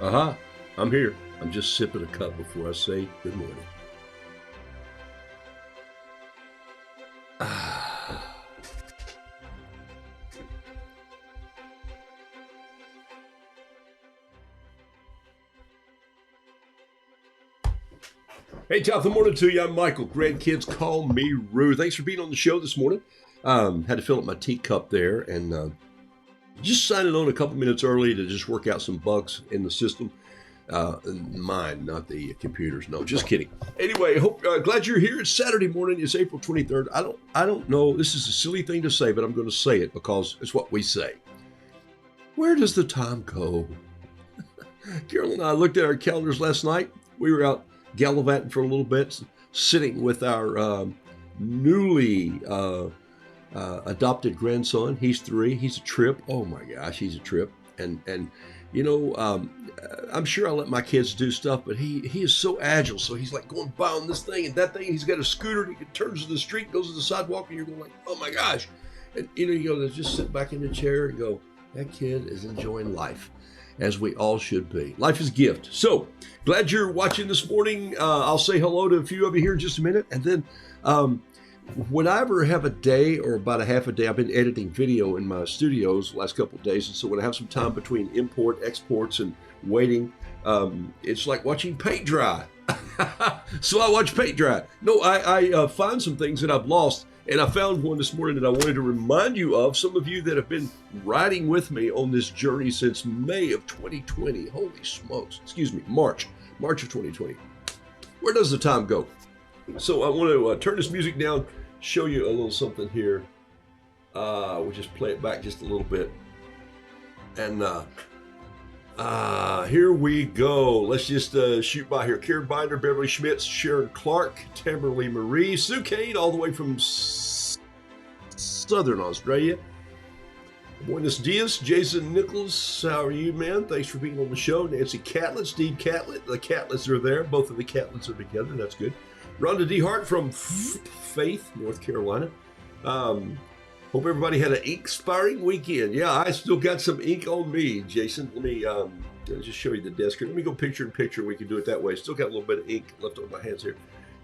Aha, I'm here. I'm just sipping a cup before I say good morning. Ah. Hey, top of the morning to you. I'm Michael. Grandkids call me Roo. Thanks for being on the show this morning. Had to fill up my teacup there and just signing on a couple minutes early to just work out some bugs in the system. Mine, not the computers. No, just kidding. Anyway, glad you're here. It's Saturday morning. It's April 23rd. I don't know. This is a silly thing to say, but I'm going to say it because it's what we say. Where does the time go? Carol and I looked at our calendars last night. We were out gallivanting for a little bit, sitting with our newly adopted grandson. He's 3. He's a trip. Oh my gosh, he's a trip. And you know, I'm sure I let my kids do stuff, but he is so agile. So he's like going by on this thing and that thing. He's got a scooter. He turns to the street, goes to the sidewalk, and you're going like, oh my gosh. And you go to just sit back in the chair and go, that kid is enjoying life, as we all should be. Life is a gift. So glad you're watching this morning. I'll say hello to a few of you here in just a minute. And then when I ever have a day or about a half a day, I've been editing video in my studios the last couple of days. And so when I have some time between import, exports, and waiting, it's like watching paint dry. So I watch paint dry. No, I find some things that I've lost. And I found one this morning that I wanted to remind you of. Some of you that have been riding with me on this journey since May of 2020. Holy smokes. Excuse me, March of 2020. Where does the time go? So I want to turn this music down, show you a little something here. We'll just play it back just a little bit. And here we go. Let's just shoot by here. Karen Binder, Beverly Schmitz, Sharon Clark, Tamberly Marie, Sue Kane, all the way from Southern Australia. Buenos dias, Jason Nichols. How are you, man? Thanks for being on the show. Nancy Catlett, Steve Catlett. The Catletts are there. Both of the Catletts are together. That's good. Rhonda D. Hart from Faith, North Carolina. Hope everybody had an ink-spiring weekend. Yeah, I still got some ink on me, Jason. Let me just show you the desk here. Let me go picture in picture. We can do it that way. Still got a little bit of ink left on my hands here.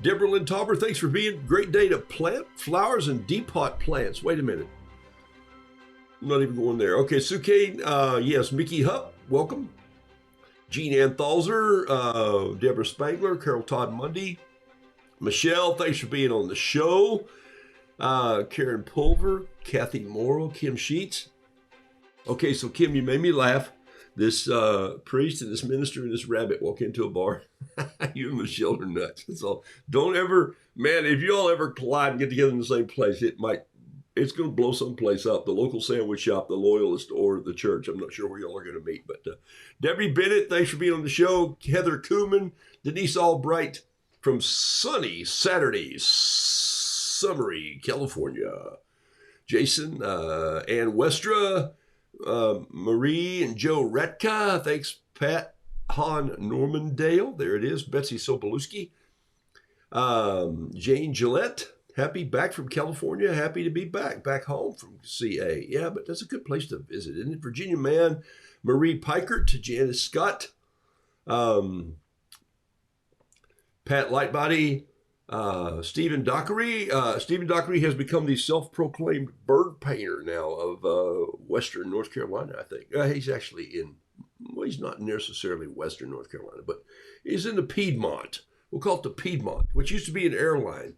Deborah Lynn Tauber, thanks for being. Great day to plant flowers and depot plants. Wait a minute. I'm not even going there. Okay, Sue Kane, yes. Mickey Hupp, welcome. Jean Ann Thalzer, Deborah Spangler, Carol Todd Mundy. Michelle, thanks for being on the show. Karen Pulver, Kathy Morrow, Kim Sheets. Okay, so Kim, you made me laugh. This priest and this minister and this rabbit walk into a bar. You and Michelle are nuts. That's all. Don't ever, man, if you all ever collide and get together in the same place, it's going to blow someplace up. The local sandwich shop, the Loyalist, or the church. I'm not sure where y'all are going to meet. But Debbie Bennett, thanks for being on the show. Heather Kuhlman, Denise Albright from sunny Saturdays, Summery, California. Jason, Ann Westra, Marie and Joe Retka. Thanks, Pat Han Normandale. There it is. Betsy Sobolewski. Jane Gillette. Happy back from California. Happy to be back home from CA. Yeah, but that's a good place to visit, isn't it? Virginia Mann, Marie Pikert, Janice Scott, Pat Lightbody, Stephen Dockery. Stephen Dockery has become the self-proclaimed bird painter now of Western North Carolina, I think. He's actually he's not necessarily Western North Carolina, but he's in the Piedmont. We'll call it the Piedmont, which used to be an airline,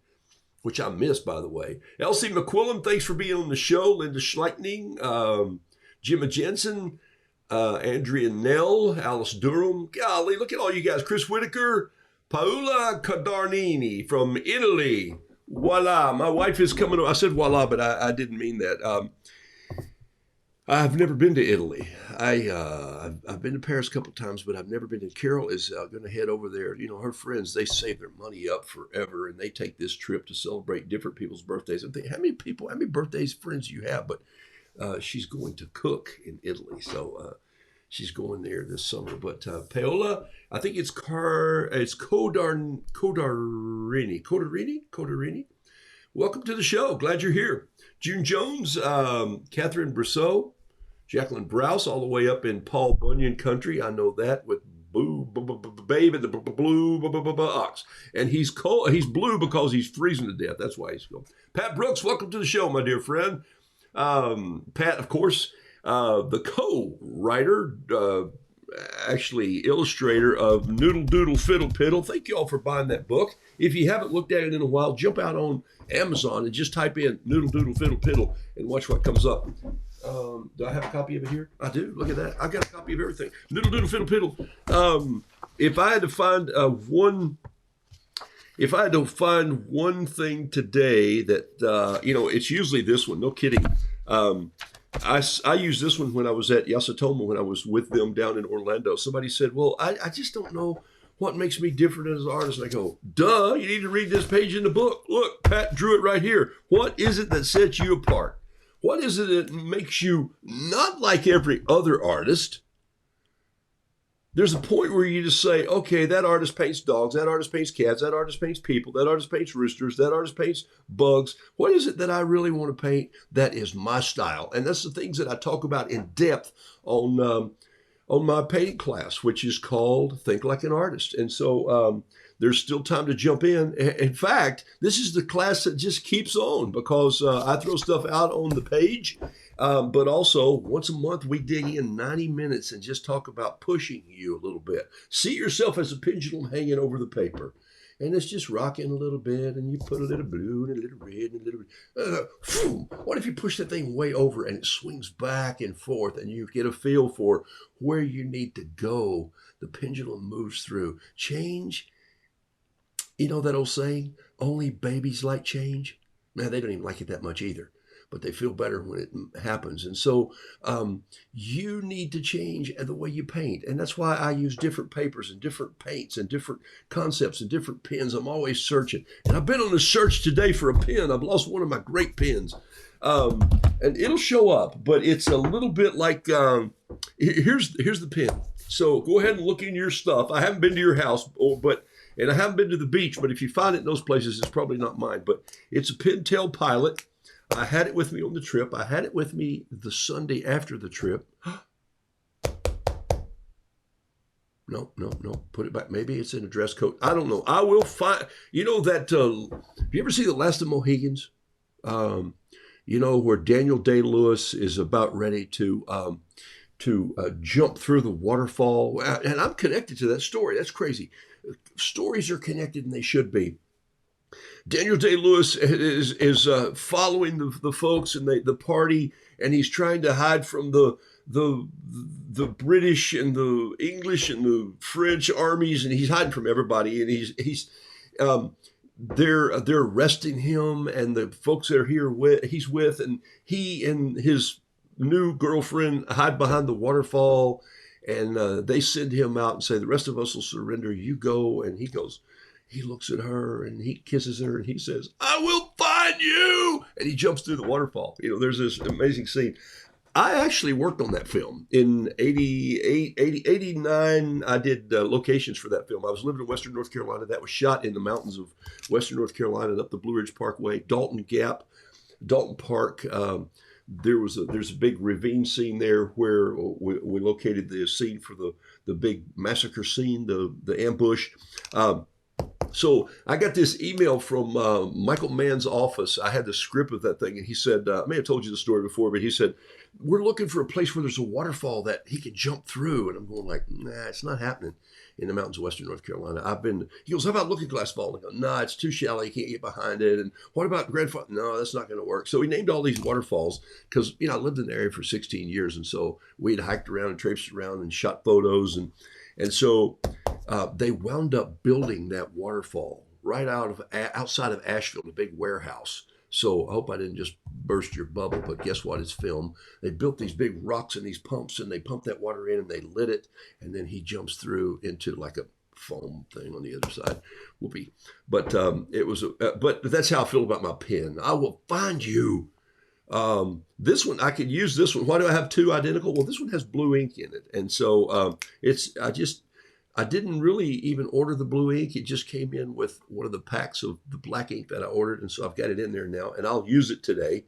which I missed, by the way. Elsie McQuillan, thanks for being on the show. Linda Schleichning, Jimma Jensen, Andrea Nell, Alice Durham. Golly, look at all you guys. Chris Whitaker, Paola Cadarnini from Italy. Voila. My wife is coming. I said voila, but I didn't mean that. I've never been to Italy. I've been to Paris a couple of times, but I've never been to. Carol is going to head over there. You know, her friends, they save their money up forever, and they take this trip to celebrate different people's birthdays. I'm thinking, how many birthdays friends do you have? But she's going to cook in Italy, so she's going there this summer. But Paola, I think it's Codarini. Welcome to the show. Glad you're here. June Jones, Catherine Brousseau, Jacqueline Browse, all the way up in Paul Bunyan country. I know that, with babe and the blue ox. And he's cold. He's blue because he's freezing to death. That's why he's cold. Pat Brooks, welcome to the show, my dear friend. Pat, of course, the co-writer, actually illustrator of Noodle Doodle Fiddle Piddle. Thank you all for buying that book. If you haven't looked at it in a while, jump out on Amazon and just type in Noodle Doodle Fiddle Piddle and watch what comes up. Do I have a copy of it here? I do. Look at that. I've got a copy of everything. Noodle Doodle Fiddle Piddle. If I had to find one thing today that it's usually this one. No kidding. I used this one when I was at Yasatoma, when I was with them down in Orlando. Somebody said, well, I just don't know what makes me different as an artist. And I go, duh, you need to read this page in the book. Look, Pat drew it right here. What is it that sets you apart? What is it that makes you not like every other artist? There's a point where you just say, okay, that artist paints dogs, that artist paints cats, that artist paints people, that artist paints roosters, that artist paints bugs. What is it that I really want to paint that is my style? And that's the things that I talk about in depth on my painting class, which is called Think Like an Artist. And so there's still time to jump in. In fact, this is the class that just keeps on because I throw stuff out on the page. But also, once a month, we dig in 90 minutes and just talk about pushing you a little bit. See yourself as a pendulum hanging over the paper. And it's just rocking a little bit, and you put a little blue and a little red and a little... what if you push that thing way over and it swings back and forth and you get a feel for where you need to go? The pendulum moves through. Change, you know that old saying, only babies like change? Man, they don't even like it that much either. But they feel better when it happens. And so you need to change the way you paint. And that's why I use different papers and different paints and different concepts and different pens. I'm always searching. And I've been on a search today for a pen. I've lost one of my great pens. And it'll show up, but it's a little bit like, here's the pen. So go ahead and look in your stuff. I haven't been to your house, and I haven't been to the beach, but if you find it in those places, it's probably not mine. But it's a Pentel Pilot. I had it with me on the trip. I had it with me the Sunday after the trip. No. Put it back. Maybe it's in a dress coat. I don't know. I will find, that, have you ever seen The Last of Mohegans? Where Daniel Day-Lewis is about ready to jump through the waterfall. And I'm connected to that story. That's crazy. Stories are connected, and they should be. Daniel Day-Lewis is following the folks and the party, and he's trying to hide from the British and the English and the French armies, and he's hiding from everybody. And they're arresting him, and the folks that are he's with, and he and his new girlfriend hide behind the waterfall, and they send him out and say, the rest of us will surrender. You go, and he goes. He looks at her and he kisses her and he says, I will find you. And he jumps through the waterfall. There's this amazing scene. I actually worked on that film in 89. I did locations for that film. I was living in Western North Carolina. That was shot in the mountains of Western North Carolina and up the Blue Ridge Parkway, Dalton Park. There's a big ravine scene there where we located the scene for the big massacre scene, the ambush. So I got this email from Michael Mann's office. I had the script of that thing, and he said, I may have told you the story before, but he said, we're looking for a place where there's a waterfall that he can jump through. And I'm going like, nah, it's not happening in the mountains of Western North Carolina. He goes, how about Looking Glass Fall? And I go, nah, it's too shallow. You can't get behind it. And what about Grandfather? No, that's not going to work. So he named all these waterfalls because, I lived in the area for 16 years. And so we'd hiked around and traipsed around and shot photos. And so they wound up building that waterfall right outside of Asheville, a big warehouse. So I hope I didn't just burst your bubble, but guess what? It's film. They built these big rocks and these pumps, and they pump that water in and they lit it, and then he jumps through into like a foam thing on the other side. Whoopee. But but that's how I feel about my pen. I will find you. This one, I could use this one. Why do I have two identical? Well, this one has blue ink in it. And so I didn't really even order the blue ink. It just came in with one of the packs of the black ink that I ordered. And so I've got it in there now, and I'll use it today,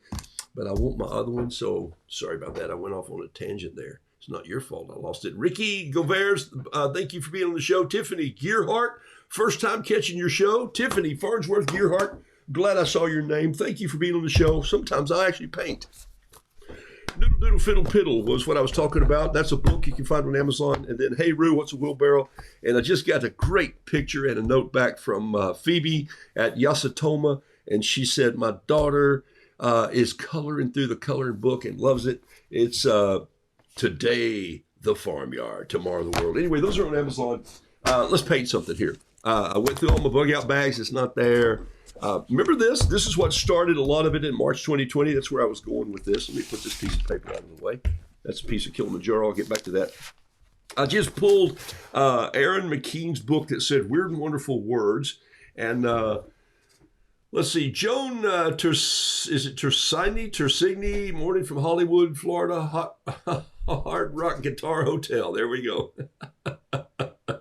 but I want my other one. So sorry about that. I went off on a tangent there. It's not your fault I lost it. Ricky Govers, thank you for being on the show. Tiffany Gearhart, first time catching your show. Tiffany Farnsworth Gearhart, glad I saw your name. Thank you for being on the show. Sometimes I actually paint. Noodle Doodle Fiddle Piddle was what I was talking about. That's a book you can find on Amazon. And then Hey Roo, What's a Wheelbarrow? And I just got a great picture and a note back from Phoebe at Yasatoma. And she said, my daughter is coloring through the coloring book and loves it. It's Today the Farmyard, Tomorrow the World. Anyway, those are on Amazon. Let's paint something here. I went through all my bug out bags. It's not there. Remember this? This is what started a lot of it in March 2020. That's where I was going with this. Let me put this piece of paper out of the way. That's a piece of Kilimanjaro. I'll get back to that. I just pulled Aaron McKean's book that said Weird and Wonderful Words. And let's see, Joan Tersigni, morning from Hollywood, Florida, Hard Rock Guitar Hotel. There we go. All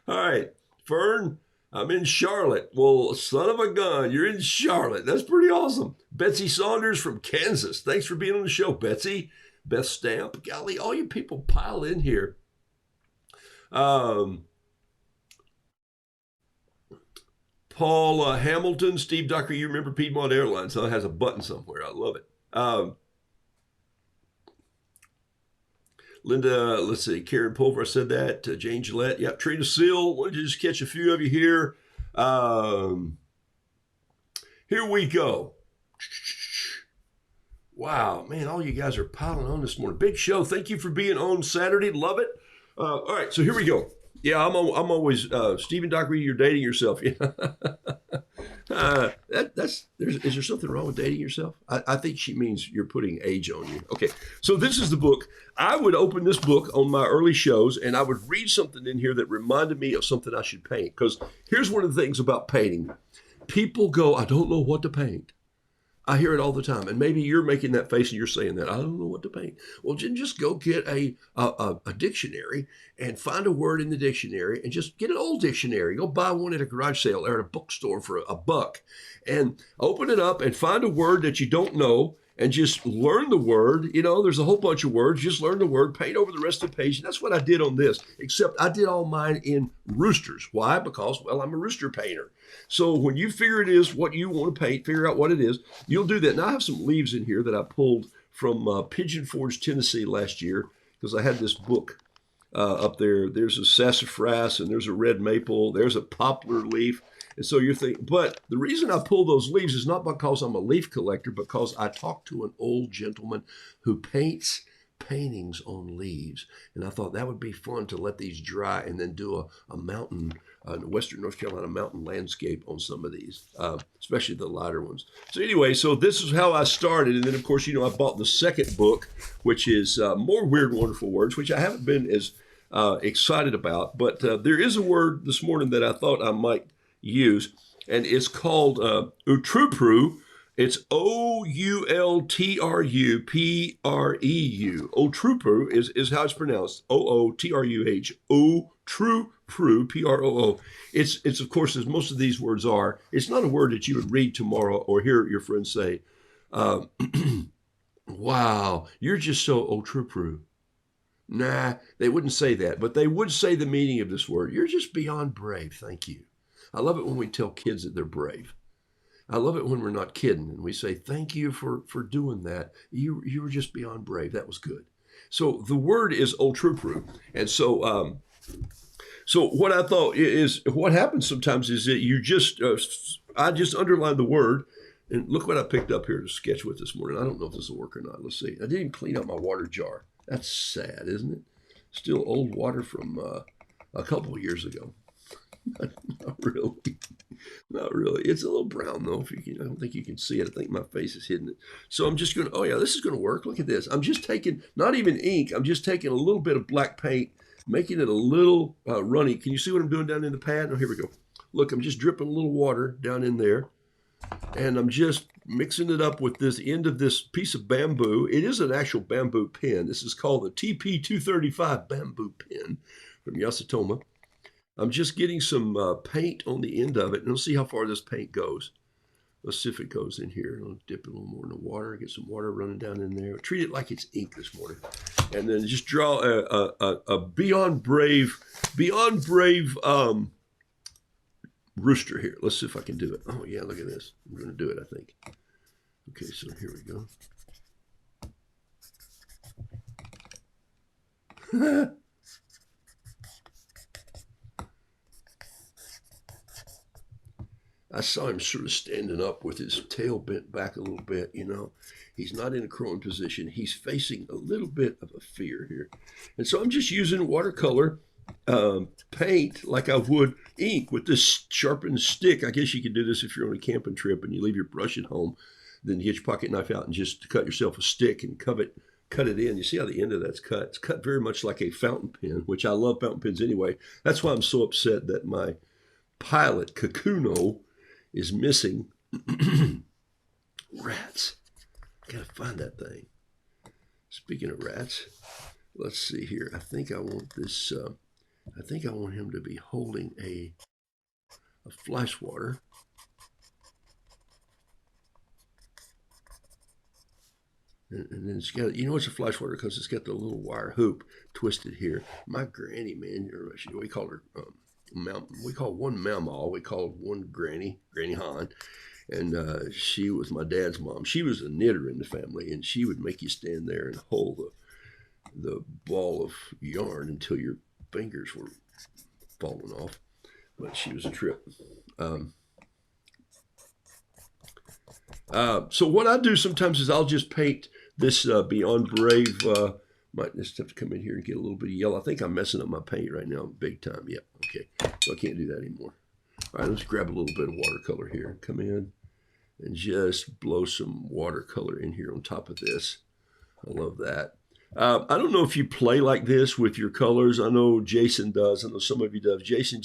right, Fern, I'm in Charlotte. Well, son of a gun, you're in Charlotte. That's pretty awesome. Betsy Saunders from Kansas. Thanks for being on the show, Betsy. Beth Stamp. Golly, all you people pile in here. Paul Hamilton, Steve Ducker, you remember Piedmont Airlines, huh? It has a button somewhere. I love it. Linda, let's see, Karen Pulver, I said that. Jane Gillette, yep. Trina Seal, wanted to just catch a few of you here. Here we go. Wow, man, all you guys are piling on this morning. Big show. Thank you for being on Saturday. Love it. All right, so here we go. Yeah, I'm always Stephen Dockery. You're dating yourself. Yeah. Is there something wrong with dating yourself? I think she means you're putting age on you. Okay, so this is the book. I would open this book on my early shows, and I would read something in here that reminded me of something I should paint. Because here's one of the things about painting: people go, "I don't know what to paint." I hear it all the time. And maybe you're making that face and you're saying that. I don't know what to paint. Well, just go get a dictionary and find a word in the dictionary and just get an old dictionary. Go buy one at a garage sale or at a bookstore for $1 and open it up and find a word that you don't know and just learn the word. You know, there's a whole bunch of words. Just learn the word, paint over the rest of the page. And that's what I did on this, except I did all mine in roosters. Why? Because, well, I'm a rooster painter. So when you figure it is what you want to paint, figure out what it is, you'll do that. Now I have some leaves in here that I pulled from Pigeon Forge, Tennessee last year, because I had this book up there. There's a sassafras and there's a red maple. There's a poplar leaf. And so you're thinking, but the reason I pull those leaves is not because I'm a leaf collector, because I talked to an old gentleman who paints paintings on leaves. And I thought that would be fun to let these dry and then do a mountain, Western North Carolina mountain landscape on some of these, especially the lighter ones. So anyway, so this is how I started. And then, of course, you know, I bought the second book, which is more Weird Wonderful Words, which I haven't been as excited about. But there is a word this morning that I thought I might use, and it's called Outrupru. It's Oultrupreu. Outrupru is how it's pronounced. Ootruh. Outrupru, Proo. It's of course, as most of these words are, it's not a word that you would read tomorrow or hear your friends say, wow, you're just so outrupru. Nah, they wouldn't say that, but they would say the meaning of this word. You're just beyond brave. Thank you. I love it when we tell kids that they're brave. I love it when we're not kidding and we say, thank you for doing that. You were just beyond brave. That was good. So the word is outrupru. And so what I thought is, what happens sometimes is that you just, I just underlined the word, and look what I picked up here to sketch with this morning. I don't know if this will work or not. Let's see. I didn't clean up my water jar. That's sad, isn't it? Still old water from a couple of years ago. Not really. Not really. It's a little brown though. If you can, I don't think you can see it. I think my face is hidden it. So I'm just going to, oh yeah, this is going to work. Look at this. I'm just taking, not even ink. I'm just taking a little bit of black paint, making it a little runny. Can you see what I'm doing down in the pad? Oh, here we go. Look, I'm just dripping a little water down in there. And I'm just mixing it up with this end of this piece of bamboo. It is an actual bamboo pen. This is called the TP235 bamboo pen from Yasatoma. I'm just getting some paint on the end of it, and we'll see how far this paint goes. Let's see if it goes in here. I'll dip it a little more in the water, get some water running down in there. Treat it like it's ink this morning. and then just draw a Beyond Brave rooster here. Let's see if I can do it. Oh yeah, look at this. I'm going to do it, I think. Okay, so here we go. I saw him sort of standing up with his tail bent back a little bit, you know. He's not in a crowing position. He's facing a little bit of a fear here. And so I'm just using watercolor paint like I would ink with this sharpened stick. I guess you could do this if you're on a camping trip and you leave your brush at home. Then you get your pocket knife out and just cut yourself a stick and cut it in. You see how the end of that's cut? It's cut very much like a fountain pen, which I love fountain pens anyway. That's why I'm so upset that my Pilot Kakuno is missing. Rats. Gotta find that thing. Speaking of rats, let's see here. I think I want this. I think I want him to be holding a fly swatter. And then it's got, you know, it's a fly swatter because it's got the little wire hoop twisted here. My granny, man, we call her we call one Mama, we call one Granny Han. And she was my dad's mom. She was a knitter in the family, and she would make you stand there and hold the ball of yarn until your fingers were falling off. But she was a trip. So what I do sometimes is I'll just paint this Beyond Brave. Might just have to come in here and get a little bit of yellow. I think I'm messing up my paint right now big time. Yeah, okay. So I can't do that anymore. All right, let's grab a little bit of watercolor here. Come in and just blow some watercolor in here on top of this. I love that. I don't know if you play like this with your colors. I know Jason does. I know some of you does. Jason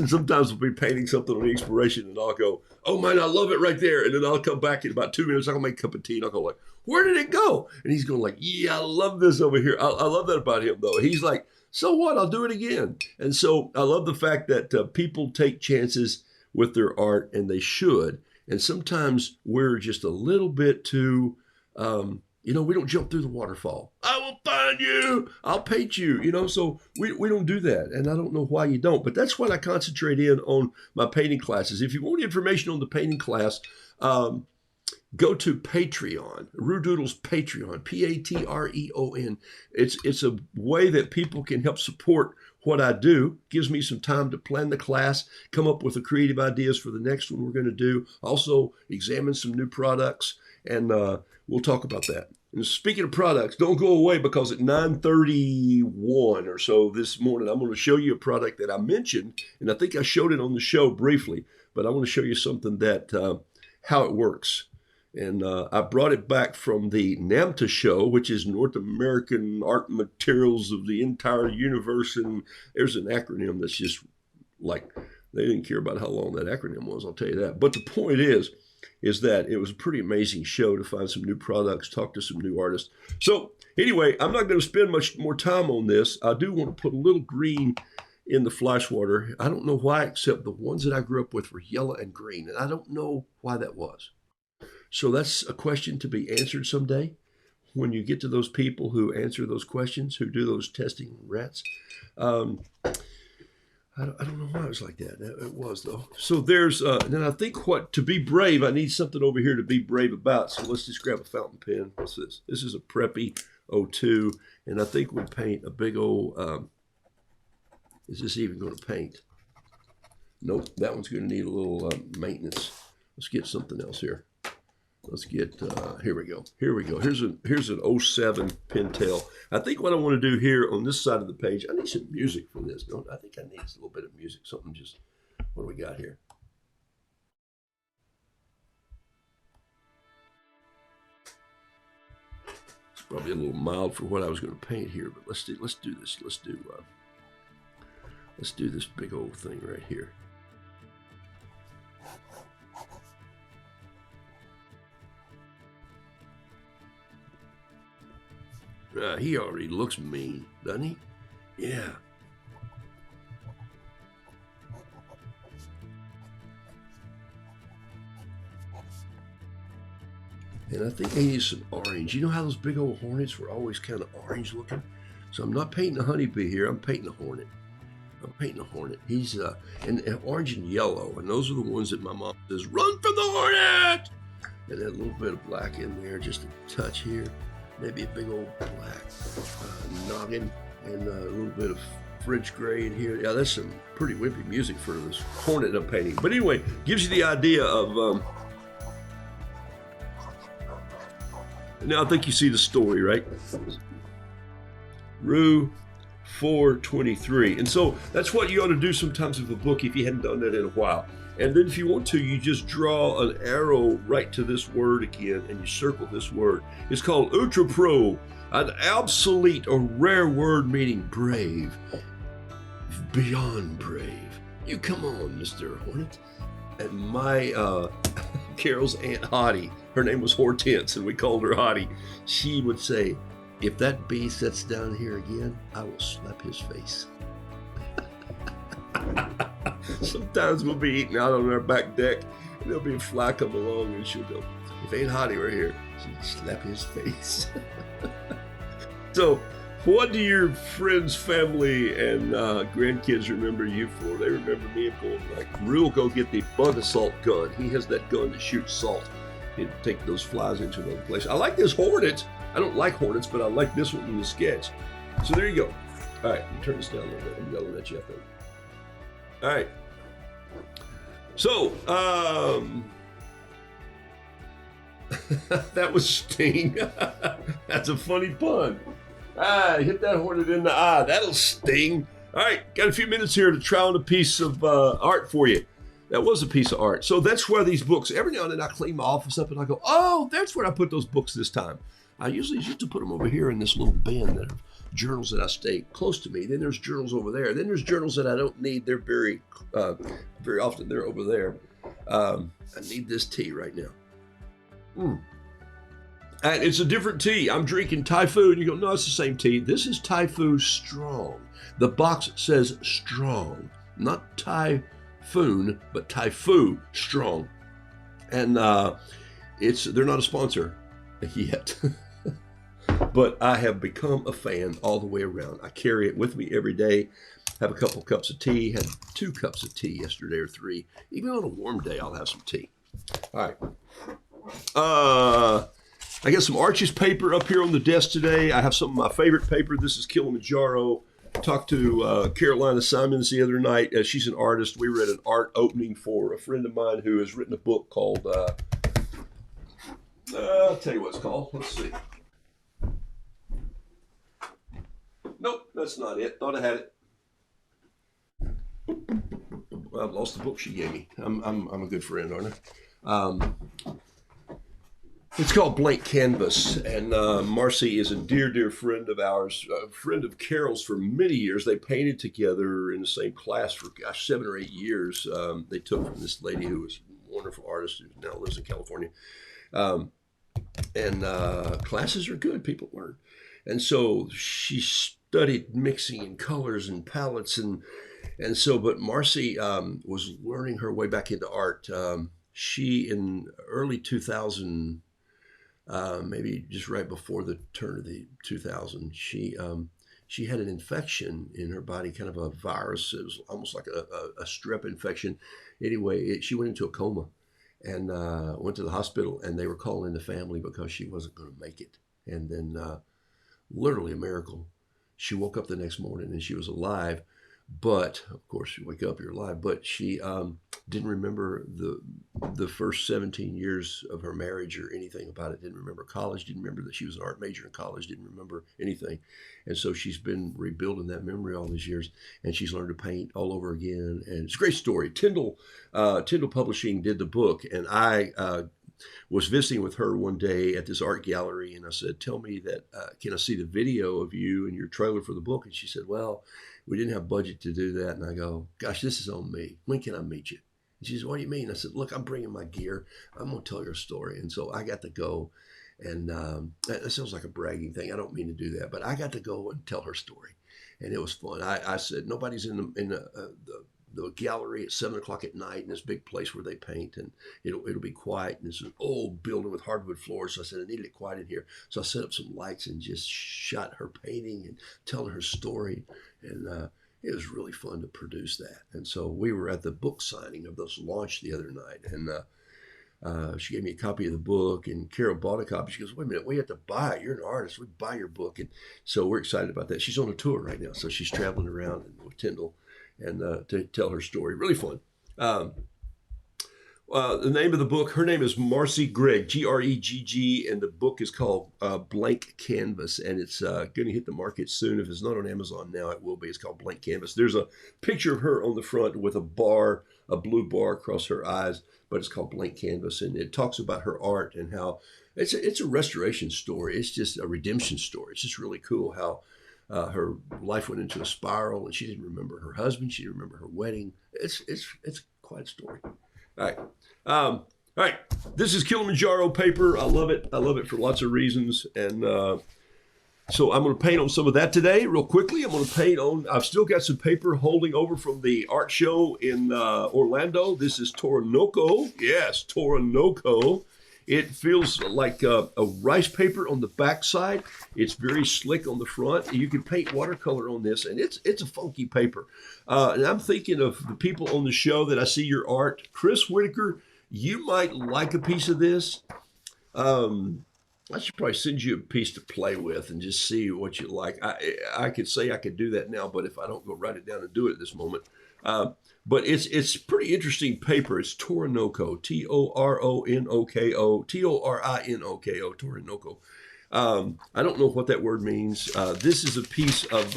sometimes will be painting something on inspiration, and I'll go, "Oh man, I love it right there." And then I'll come back in about 2 minutes. I'll make a cup of tea, and I'll go like, "Where did it go?" And he's going like, "Yeah, I love this over here." I love that about him though. He's like, "So what? I'll do it again." And so I love the fact that people take chances with their art, and they should. And sometimes we're just a little bit too. We don't jump through the waterfall. I will find you. I'll paint you. So we don't do that. And I don't know why you don't. But that's what I concentrate in on my painting classes. If you want information on the painting class, go to Patreon, Roodoodles Patreon, Patreon. It's a way that people can help support what I do. Gives me some time to plan the class, come up with the creative ideas for the next one we're going to do. Also examine some new products, and we'll talk about that. And speaking of products, don't go away, because at 9:31 or so this morning, I'm going to show you a product that I mentioned, and I think I showed it on the show briefly, but I want to show you something that how it works. And I brought it back from the NAMTA show, which is North American Art Materials of the Entire Universe. And there's an acronym that's just like, they didn't care about how long that acronym was, I'll tell you that. But the point is that it was a pretty amazing show to find some new products, talk to some new artists. So anyway, I'm not going to spend much more time on this. I do want to put a little green in the fly swatter. I don't know why, except the ones that I grew up with were yellow and green. And I don't know why that was. So that's a question to be answered someday when you get to those people who answer those questions, who do those testing on rats. I don't know why it was like that. It was, though. So there's, then I think to be brave, I need something over here to be brave about. So let's just grab a fountain pen. What's this? This is a Preppy 02. And I think we paint a big old, is this even going to paint? Nope, that one's going to need a little maintenance. Let's get something else here. Let's get, here we go. Here's an 07 Pentel. I think what I want to do here on this side of the page, I need some music for this. I think I need a little bit of music. Something just, what do we got here? It's probably a little mild for what I was going to paint here, but let's do this. Let's do this big old thing right here. He already looks mean, doesn't he? Yeah. And I think I need some orange. You know how those big old hornets were always kind of orange looking? So I'm not painting a honeybee here. I'm painting a hornet. I'm painting a hornet. He's and orange and yellow. And those are the ones that my mom says, run from the hornet! And then a little bit of black in there, just a touch here. Maybe a big old black noggin. And a little bit of French gray in here. Yeah, that's some pretty wimpy music for this hornet I'm painting. But anyway, gives you the idea of... now I think you see the story, right? Rue 423. And so that's what you ought to do sometimes with a book if you hadn't done that in a while. And then if you want to, you just draw an arrow right to this word again and you circle this word. It's called ultra pro, an obsolete or rare word meaning brave, beyond brave. You come on, Mr. Hornet. And my Carol's Aunt Hottie, her name was Hortense and we called her Hottie. She would say, if that bee sits down here again, I will slap his face. Sometimes we'll be eating out on our back deck and there'll be a fly come along and she'll go, if Aunt Hottie were here, she'd slap his face. So, what do your friends, family, and grandkids remember you for? They remember me of going like, Rue will go get the bug assault gun. He has that gun that shoots salt. He'd take those flies into another place. I like this hornet. I don't like hornets, but I like this one in the sketch. So there you go. All right, turn this down a little bit. I'm yelling at you, I think. All right. So, that was Sting. That's a funny pun. Hit that hornet in the eye. That'll sting. All right, got a few minutes here to try on a piece of art for you. That was a piece of art. So that's where these books, every now and then I clean my office up and I go, oh, that's where I put those books this time. I usually used to put them over here in this little bin that are journals that I stay close to me. Then there's journals over there. Then there's journals that I don't need. They're very often they're over there. I need this tea right now. And it's a different tea. I'm drinking Typhoon. And you go, no, it's the same tea. This is Typhoon Strong. The box says strong, not Typhoon, but Typhoon Strong. And they're not a sponsor yet. But I have become a fan all the way around. I carry it with me every day. Have a couple cups of tea. Had 2 cups of tea yesterday or 3. Even on a warm day, I'll have some tea. All right. I got some Archie's paper up here on the desk today. I have some of my favorite paper. This is Kilimanjaro. Talked to Carolina Simons the other night. She's an artist. We were at an art opening for a friend of mine who has written a book called, I'll tell you what it's called. Let's see. Nope, that's not it. Thought I had it. Well, I've lost the book she gave me. I'm a good friend, aren't I? It's called Blank Canvas, and Marcy is a dear friend of ours, a friend of Carol's for many years. They painted together in the same class for, 7 or 8 years. They took from this lady who was a wonderful artist who now lives in California. And classes are good, people learn. And so she studied mixing and colors and palettes, and so, but Marcy was learning her way back into art. She, in early 2000, maybe just right before the turn of the 2000, she had an infection in her body, kind of a virus. It was almost like a strep infection. Anyway, she went into a coma and went to the hospital, and they were calling the family because she wasn't going to make it. And then literally a miracle. She woke up the next morning and she was alive. But of course, you wake up, you're alive. But she didn't remember the first 17 years of her marriage or anything about it. Didn't remember college. Didn't remember that she was an art major in college. Didn't remember anything. And so she's been rebuilding that memory all these years. And she's learned to paint all over again. And it's a great story. Tyndall Publishing did the book, and I was visiting with her one day at this art gallery, and I said, tell me that, can I see the video of you and your trailer for the book? And she said, well, we didn't have budget to do that. And I go, gosh, this is on me. When can I meet you? And she said, what do you mean? I said, look, I'm bringing my gear. I'm going to tell your story. And so I got to go, and that sounds like a bragging thing. I don't mean to do that, but I got to go and tell her story. And it was fun. I said, nobody's in the the gallery at 7 o'clock at night in this big place where they paint, and it'll be quiet. And it's an old building with hardwood floors. So I said, I needed it quiet in here. So I set up some lights and just shot her painting and telling her story. And it was really fun to produce that. And so we were at the book signing of this launch the other night. And she gave me a copy of the book, and Carol bought a copy. She goes, wait a minute, we have to buy it. You're an artist. We buy your book. And so we're excited about that. She's on a tour right now. So she's traveling around with Tyndall and to tell her story. Really fun. The name of the book, her name is Marcy Gregg, Gregg, and the book is called Blank Canvas, and it's going to hit the market soon. If it's not on Amazon now, it will be. It's called Blank Canvas. There's a picture of her on the front with a blue bar across her eyes, but it's called Blank Canvas, and it talks about her art and how it's a restoration story. It's just a redemption story. It's just really cool how her life went into a spiral, and she didn't remember her husband. She didn't remember her wedding. It's quite a story. All right. This is Kilimanjaro paper. I love it. I love it for lots of reasons. And so I'm going to paint on some of that today real quickly. I'm going to paint on, I've still got some paper holding over from the art show in Orlando. This is Toronoko. Yes, Toronoko. It feels like a rice paper on the back side. It's very slick on the front. You can paint watercolor on this, and it's a funky paper. And I'm thinking of the people on the show that I see your art. Chris Whitaker, you might like a piece of this. I should probably send you a piece to play with and just see what you like. I could say I could do that now, but if I don't go write it down and do it at this moment. But it's pretty interesting paper. It's Toronoko, Toronoko, Torinoko, Toronoko. I don't know what that word means. This is a piece of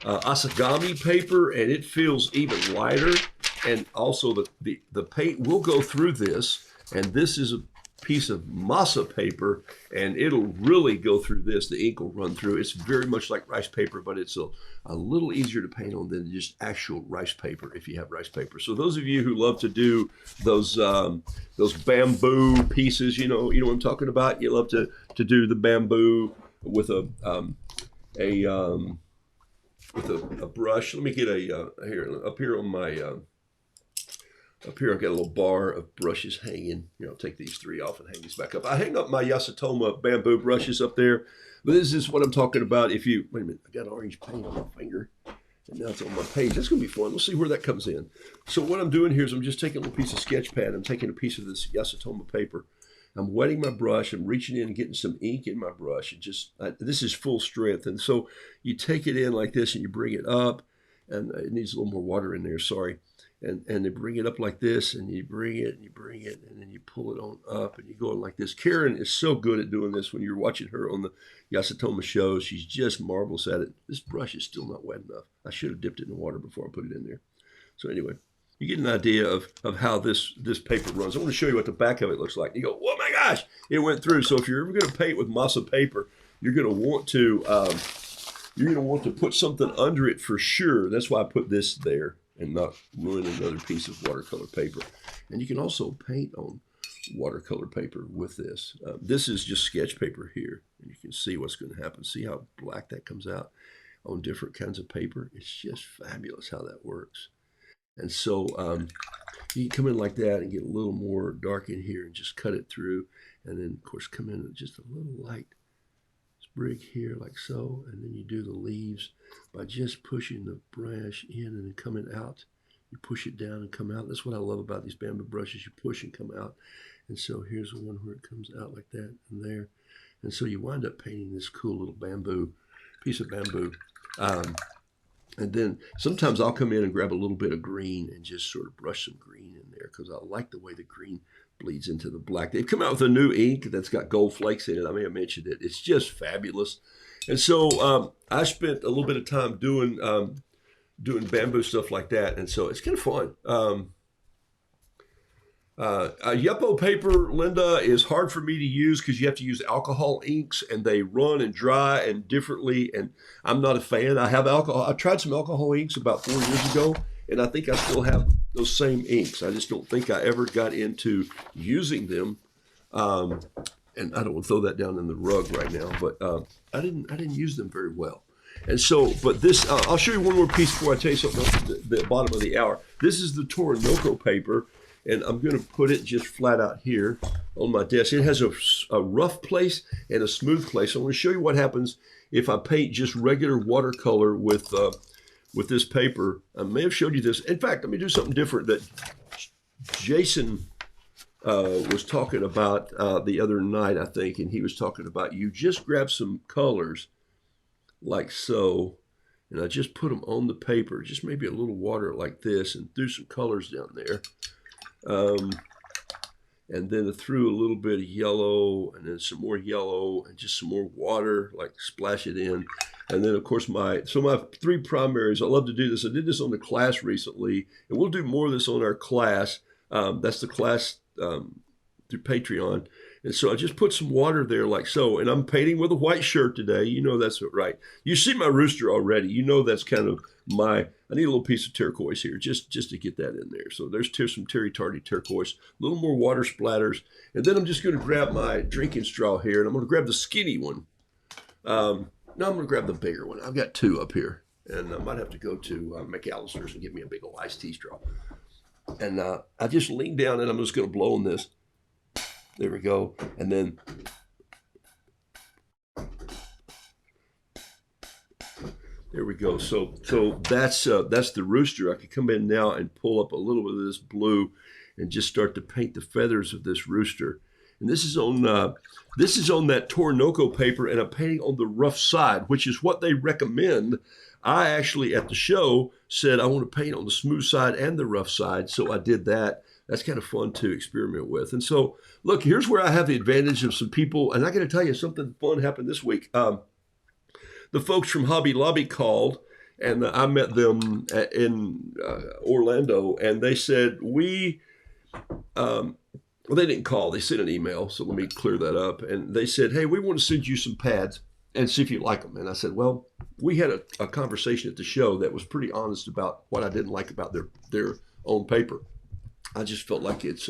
asagami paper, and it feels even lighter. And also the paint will go through this, and this is a piece of masa paper, and it'll really go through this. The ink will run through. It's very much like rice paper, but it's a little easier to paint on than just actual rice paper if you have rice paper. So those of you who love to do those bamboo pieces, you know what I'm talking about. You love to do the bamboo with a brush. Let me get up here on my up here, I've got a little bar of brushes hanging. I'll take these three off and hang these back up. I hang up my Yasutoma bamboo brushes up there. But this is what I'm talking about. Wait a minute, I got orange paint on my finger. And now it's on my page. That's going to be fun. We'll see where that comes in. So what I'm doing here is I'm just taking a little piece of sketch pad. I'm taking a piece of this Yasutoma paper. I'm wetting my brush. I'm reaching in and getting some ink in my brush. This is full strength. And so you take it in like this and you bring it up. And it needs a little more water in there, sorry. And they bring it up like this, and you bring it, and then you pull it on up, and you go on like this. Karen is so good at doing this when you're watching her on the Yasutoma shows. She's just marvelous at it. This brush is still not wet enough. I should have dipped it in the water before I put it in there. So anyway, you get an idea of how this paper runs. I want to show you what the back of it looks like. You go, oh my gosh, it went through. So if you're ever going to paint with masa paper, you're going to want to put something under it for sure. That's why I put this there and not ruin another piece of watercolor paper. And you can also paint on watercolor paper with this. This is just sketch paper here, and you can see what's going to happen. See how black that comes out on different kinds of paper? It's just fabulous how that works. And so you can come in like that and get a little more dark in here and just cut it through. And then, of course, come in with just a little light sprig here like so, and then you do the leaves by just pushing the brush in and then coming out. You push it down and come out. That's what I love about these bamboo brushes. You push and come out. And so here's the one where it comes out like that and there. And so you wind up painting this cool little piece of bamboo. And then sometimes I'll come in and grab a little bit of green and just sort of brush some green in there because I like the way the green bleeds into the black. They've come out with a new ink that's got gold flakes in it. I may have mentioned it. It's just fabulous. And so I spent a little bit of time doing bamboo stuff like that. And so it's kind of fun. Yupo paper, Linda, is hard for me to use because you have to use alcohol inks and they run and dry and differently. And I'm not a fan. I tried some alcohol inks about 4 years ago, and I think I still have those same inks. I just don't think I ever got into using them. And I don't want to throw that down in the rug right now, but I didn't use them very well. And so, but this, I'll show you one more piece before I tell you something else at the bottom of the hour. This is the Toronoko paper, and I'm going to put it just flat out here on my desk. It has a rough place and a smooth place. I'm going to show you what happens if I paint just regular watercolor with this paper. I may have showed you this. In fact, let me do something different that Jason was talking about the other night, I think, and he was talking about you just grab some colors like so, and I just put them on the paper, just maybe a little water like this, and threw some colors down there. And then I threw a little bit of yellow, and then some more yellow, and just some more water, like splash it in. And then, of course, my three primaries, I love to do this. I did this on the class recently, and we'll do more of this on our class. That's the class through Patreon. And so I just put some water there like so, and I'm painting with a white shirt today. You know that's right. You see my rooster already. You know that's kind of I need a little piece of turquoise here just to get that in there. So there's some Terry Tardy turquoise, a little more water splatters. And then I'm just going to grab my drinking straw here, and I'm going to grab the skinny one. No, I'm going to grab the bigger one. I've got two up here, and I might have to go to McAllister's and get me a big old iced tea straw. And I just lean down, and I'm just going to blow on this. There we go. And then there we go. So that's the rooster. I could come in now and pull up a little bit of this blue and just start to paint the feathers of this rooster. And this is on that Toronoko paper, and I'm painting on the rough side, which is what they recommend. I actually at the show said I want to paint on the smooth side and the rough side, so I did that. That's kind of fun to experiment with. And so, look, here's where I have the advantage of some people. And I got to tell you, something fun happened this week. The folks from Hobby Lobby called, and I met them in Orlando, and they said, well, they didn't call. They sent an email, so let me clear that up. And they said, hey, we want to send you some pads and see if you like them. And I said, well, we had a conversation at the show that was pretty honest about what I didn't like about their own paper. I just felt like it's,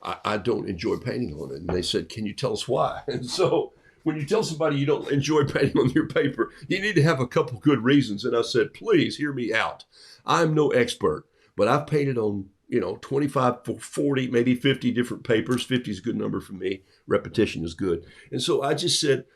I don't enjoy painting on it. And they said, can you tell us why? And so when you tell somebody you don't enjoy painting on your paper, you need to have a couple good reasons. And I said, please hear me out. I'm no expert, but I've painted on, 25, 40, maybe 50 different papers. 50 is a good number for me. Repetition is good. And so I just said,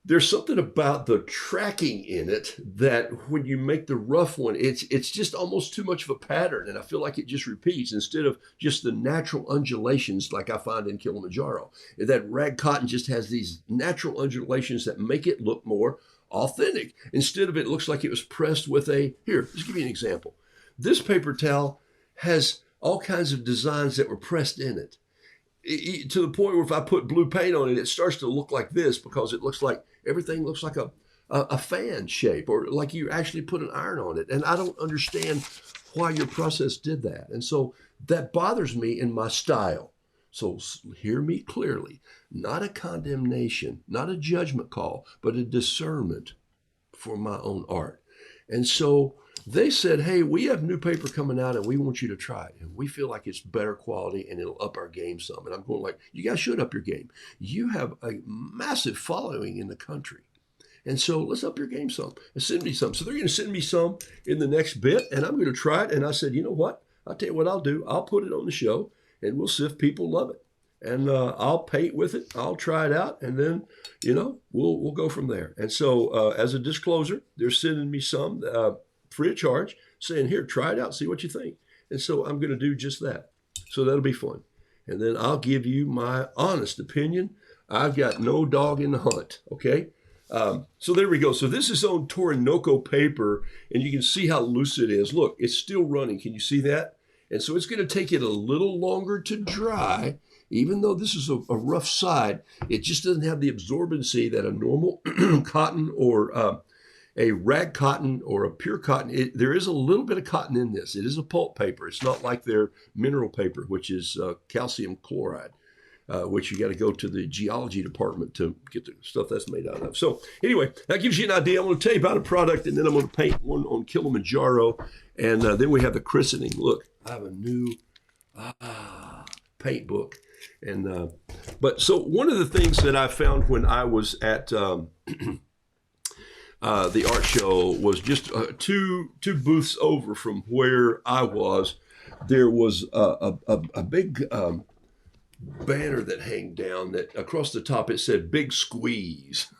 there's something about the tracking in it that when you make the rough one, it's just almost too much of a pattern. And I feel like it just repeats instead of just the natural undulations like I find in Kilimanjaro. That rag cotton just has these natural undulations that make it look more authentic. Instead of it looks like it was pressed with here, let's give you an example. This paper towel has all kinds of designs that were pressed in it. To the point where if I put blue paint on it, it starts to look like this because it looks like everything looks like a fan shape or like you actually put an iron on it. And I don't understand why your process did that. And so that bothers me in my style. So hear me clearly, not a condemnation, not a judgment call, but a discernment for my own art. And so they said, hey, we have new paper coming out and we want you to try it. And we feel like it's better quality and it'll up our game some. And I'm going like, you guys should up your game. You have a massive following in the country. And so let's up your game some and send me some. So they're going to send me some in the next bit and I'm going to try it. And I said, you know what? I'll tell you what I'll do. I'll put it on the show and we'll see if people love it. And I'll paint with it. I'll try it out. And then, we'll go from there. And so as a disclosure, they're sending me some free of charge, saying, here, try it out, see what you think. And so I'm going to do just that. So that'll be fun. And then I'll give you my honest opinion. I've got no dog in the hunt, okay? So there we go. So this is on Toronoko paper, and you can see how loose it is. Look, it's still running. Can you see that? And so it's going to take it a little longer to dry. Even though this is a rough side, it just doesn't have the absorbency that a normal cotton or a rag cotton or a pure cotton. There is a little bit of cotton in this. It is a pulp paper. It's not like their mineral paper, which is calcium chloride, which you got to go to the geology department to get the stuff that's made out of. So anyway, that gives you an idea. I'm going to tell you about a product, and then I'm going to paint one on Kilimanjaro, and then we have the christening. Look, I have a new paint book. And but so one of the things that I found when I was at the art show was just two booths over from where I was. There was a big banner that hang down that across the top it said "Big Squeeze,"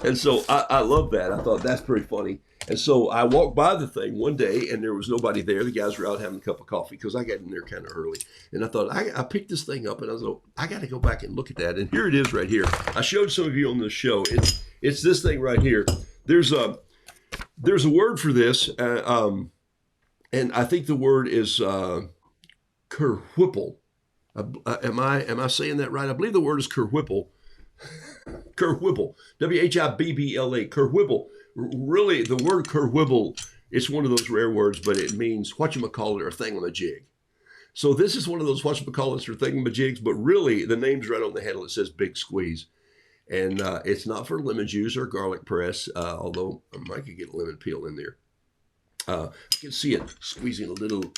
and so I love that. I thought that's pretty funny. And so I walked by the thing one day, and there was nobody there. The guys were out having a cup of coffee because I got in there kind of early. And I thought I picked this thing up, and I was like, I got to go back and look at that. And here it is, right here. I showed some of you on the show. It's this thing right here. There's a word for this, and I think the word is kerwhipple. Am I saying that right? I believe the word is kerwhipple. Kerwhipple. WHIBBLA. Kerwhipple. Really, the word kerwhibble, it's one of those rare words, but it means whatchamacallit or thingamajig. So this is one of those whatchamacallits or thingamajigs, but really the name's right on the handle. It says Big Squeeze. And it's not for lemon juice or garlic press, although I might could get a lemon peel in there. I can see it squeezing a little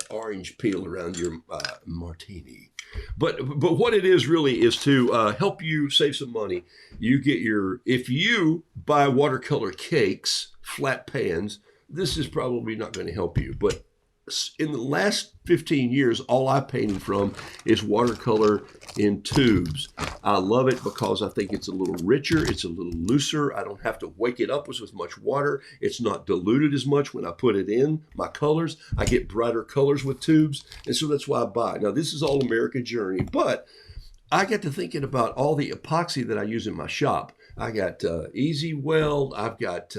orange peel around your martini. But what it is really is to help you save some money. You get if you buy watercolor cakes, flat pans, this is probably not going to help you. But in the last 15 years, all I painted from is watercolor in tubes. I love it because I think it's a little richer. It's a little looser. I don't have to wake it up with much water. It's not diluted as much when I put it in my colors. I get brighter colors with tubes. And so that's why I buy. Now, this is all American Journey, but I got to thinking about all the epoxy that I use in my shop. I got Easy Weld. I've got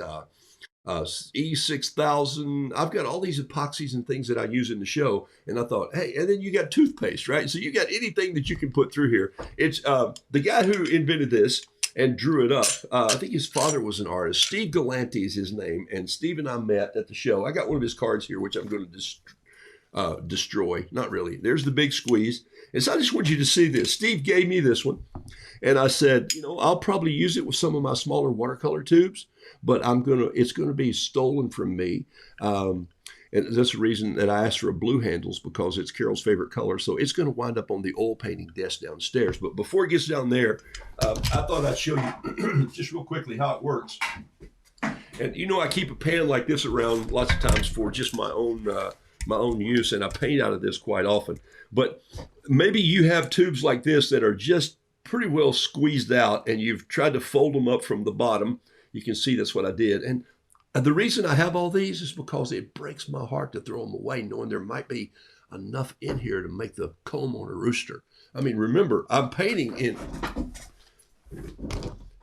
E6000. I've got all these epoxies and things that I use in the show. And I thought, hey, and then you got toothpaste, right? So you got anything that you can put through here. It's the guy who invented this and drew it up. I think his father was an artist. Steve Galanti is his name. And Steve and I met at the show. I got one of his cards here, which I'm going to destroy. Not really. There's the Big Squeeze. And so I just want you to see this. Steve gave me this one. And I said, I'll probably use it with some of my smaller watercolor tubes, but it's going to be stolen from me. And that's the reason that I asked for a blue handles, because it's Carol's favorite color. So it's going to wind up on the oil painting desk downstairs. But before it gets down there, I thought I'd show you just real quickly how it works. And I keep a pan like this around lots of times for just my own use, and I paint out of this quite often. But maybe you have tubes like this that are just pretty well squeezed out, and you've tried to fold them up from the bottom. You can see that's what I did. And the reason I have all these is because it breaks my heart to throw them away, knowing there might be enough in here to make the comb on a rooster. I mean, remember, I'm painting in,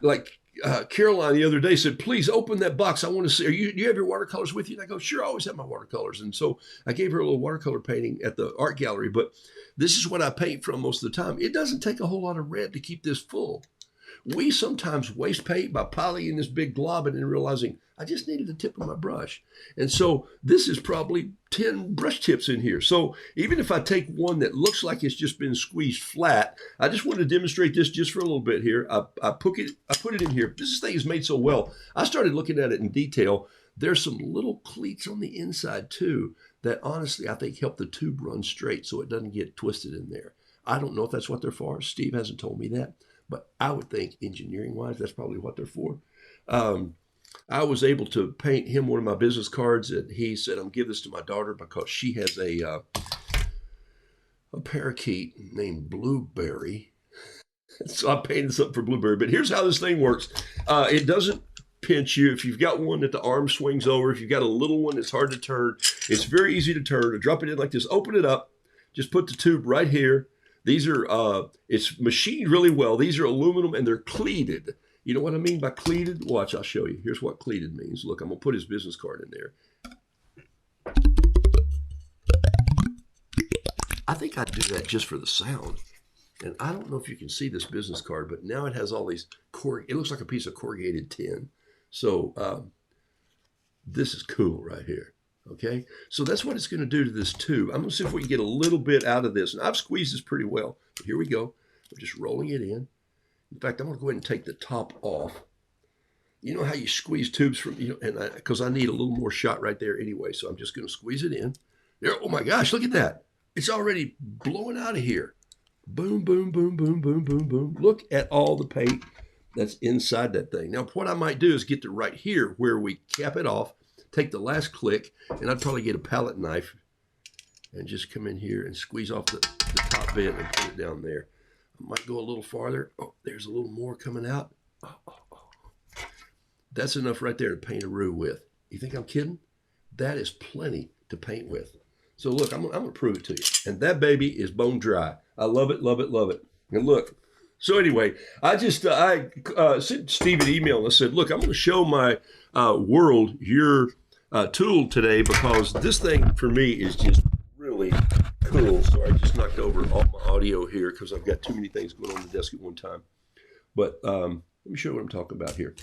like Caroline the other day said, please open that box. I want to see, do you have your watercolors with you? And I go, sure, I always have my watercolors. And so I gave her a little watercolor painting at the art gallery, but this is what I paint from most of the time. It doesn't take a whole lot of red to keep this full. We sometimes waste paint by piling in this big glob and then realizing I just needed the tip of my brush. And so this is probably 10 brush tips in here. So even if I take one that looks like it's just been squeezed flat, I just want to demonstrate this just for a little bit here. I put it in here. This thing is made so well. I started looking at it in detail. There's some little cleats on the inside too that honestly I think help the tube run straight so it doesn't get twisted in there. I don't know if that's what they're for. Steve hasn't told me that. But I would think engineering-wise, that's probably what they're for. I was able to paint him one of my business cards, and he said, I'm giving this to my daughter because she has a parakeet named Blueberry. So I painted something for Blueberry. But here's how this thing works. It doesn't pinch you. If you've got one that the arm swings over, if you've got a little one that's hard to turn, it's very easy to turn. Drop it in like this, open it up, just put the tube right here. These are, it's machined really well. These are aluminum and they're cleated. You know what I mean by cleated? Watch, I'll show you. Here's what cleated means. Look, I'm going to put his business card in there. I think I'd do that just for the sound. And I don't know if you can see this business card, but now it has all these, it looks like a piece of corrugated tin. So this is cool right here. Okay, so that's what it's going to do to this tube. I'm going to see if we can get a little bit out of this. And I've squeezed this pretty well. But here we go. We're just rolling it in. In fact, I'm going to go ahead and take the top off. You know how you squeeze tubes from, because I need a little more shot right there anyway. So I'm just going to squeeze it in. There. Oh my gosh, look at that. It's already blowing out of here. Boom, boom, boom, boom, boom, boom, boom. Look at all the paint that's inside that thing. Now, what I might do is get to right here where we cap it off, take the last click, and I'd probably get a palette knife and just come in here and squeeze off the top bit and put it down there. I might go a little farther. Oh, there's a little more coming out. Oh, oh, oh. That's enough right there to paint a Roo with. You think I'm kidding? That is plenty to paint with. So look, I'm going to prove it to you. And that baby is bone dry. I love it, love it, love it. And look. So anyway, I sent Steve an email and I said, look, I'm going to show my world your tool today because this thing for me is just really cool. Sorry, I just knocked over all my audio here because I've got too many things going on the desk at one time. But let me show you what I'm talking about here.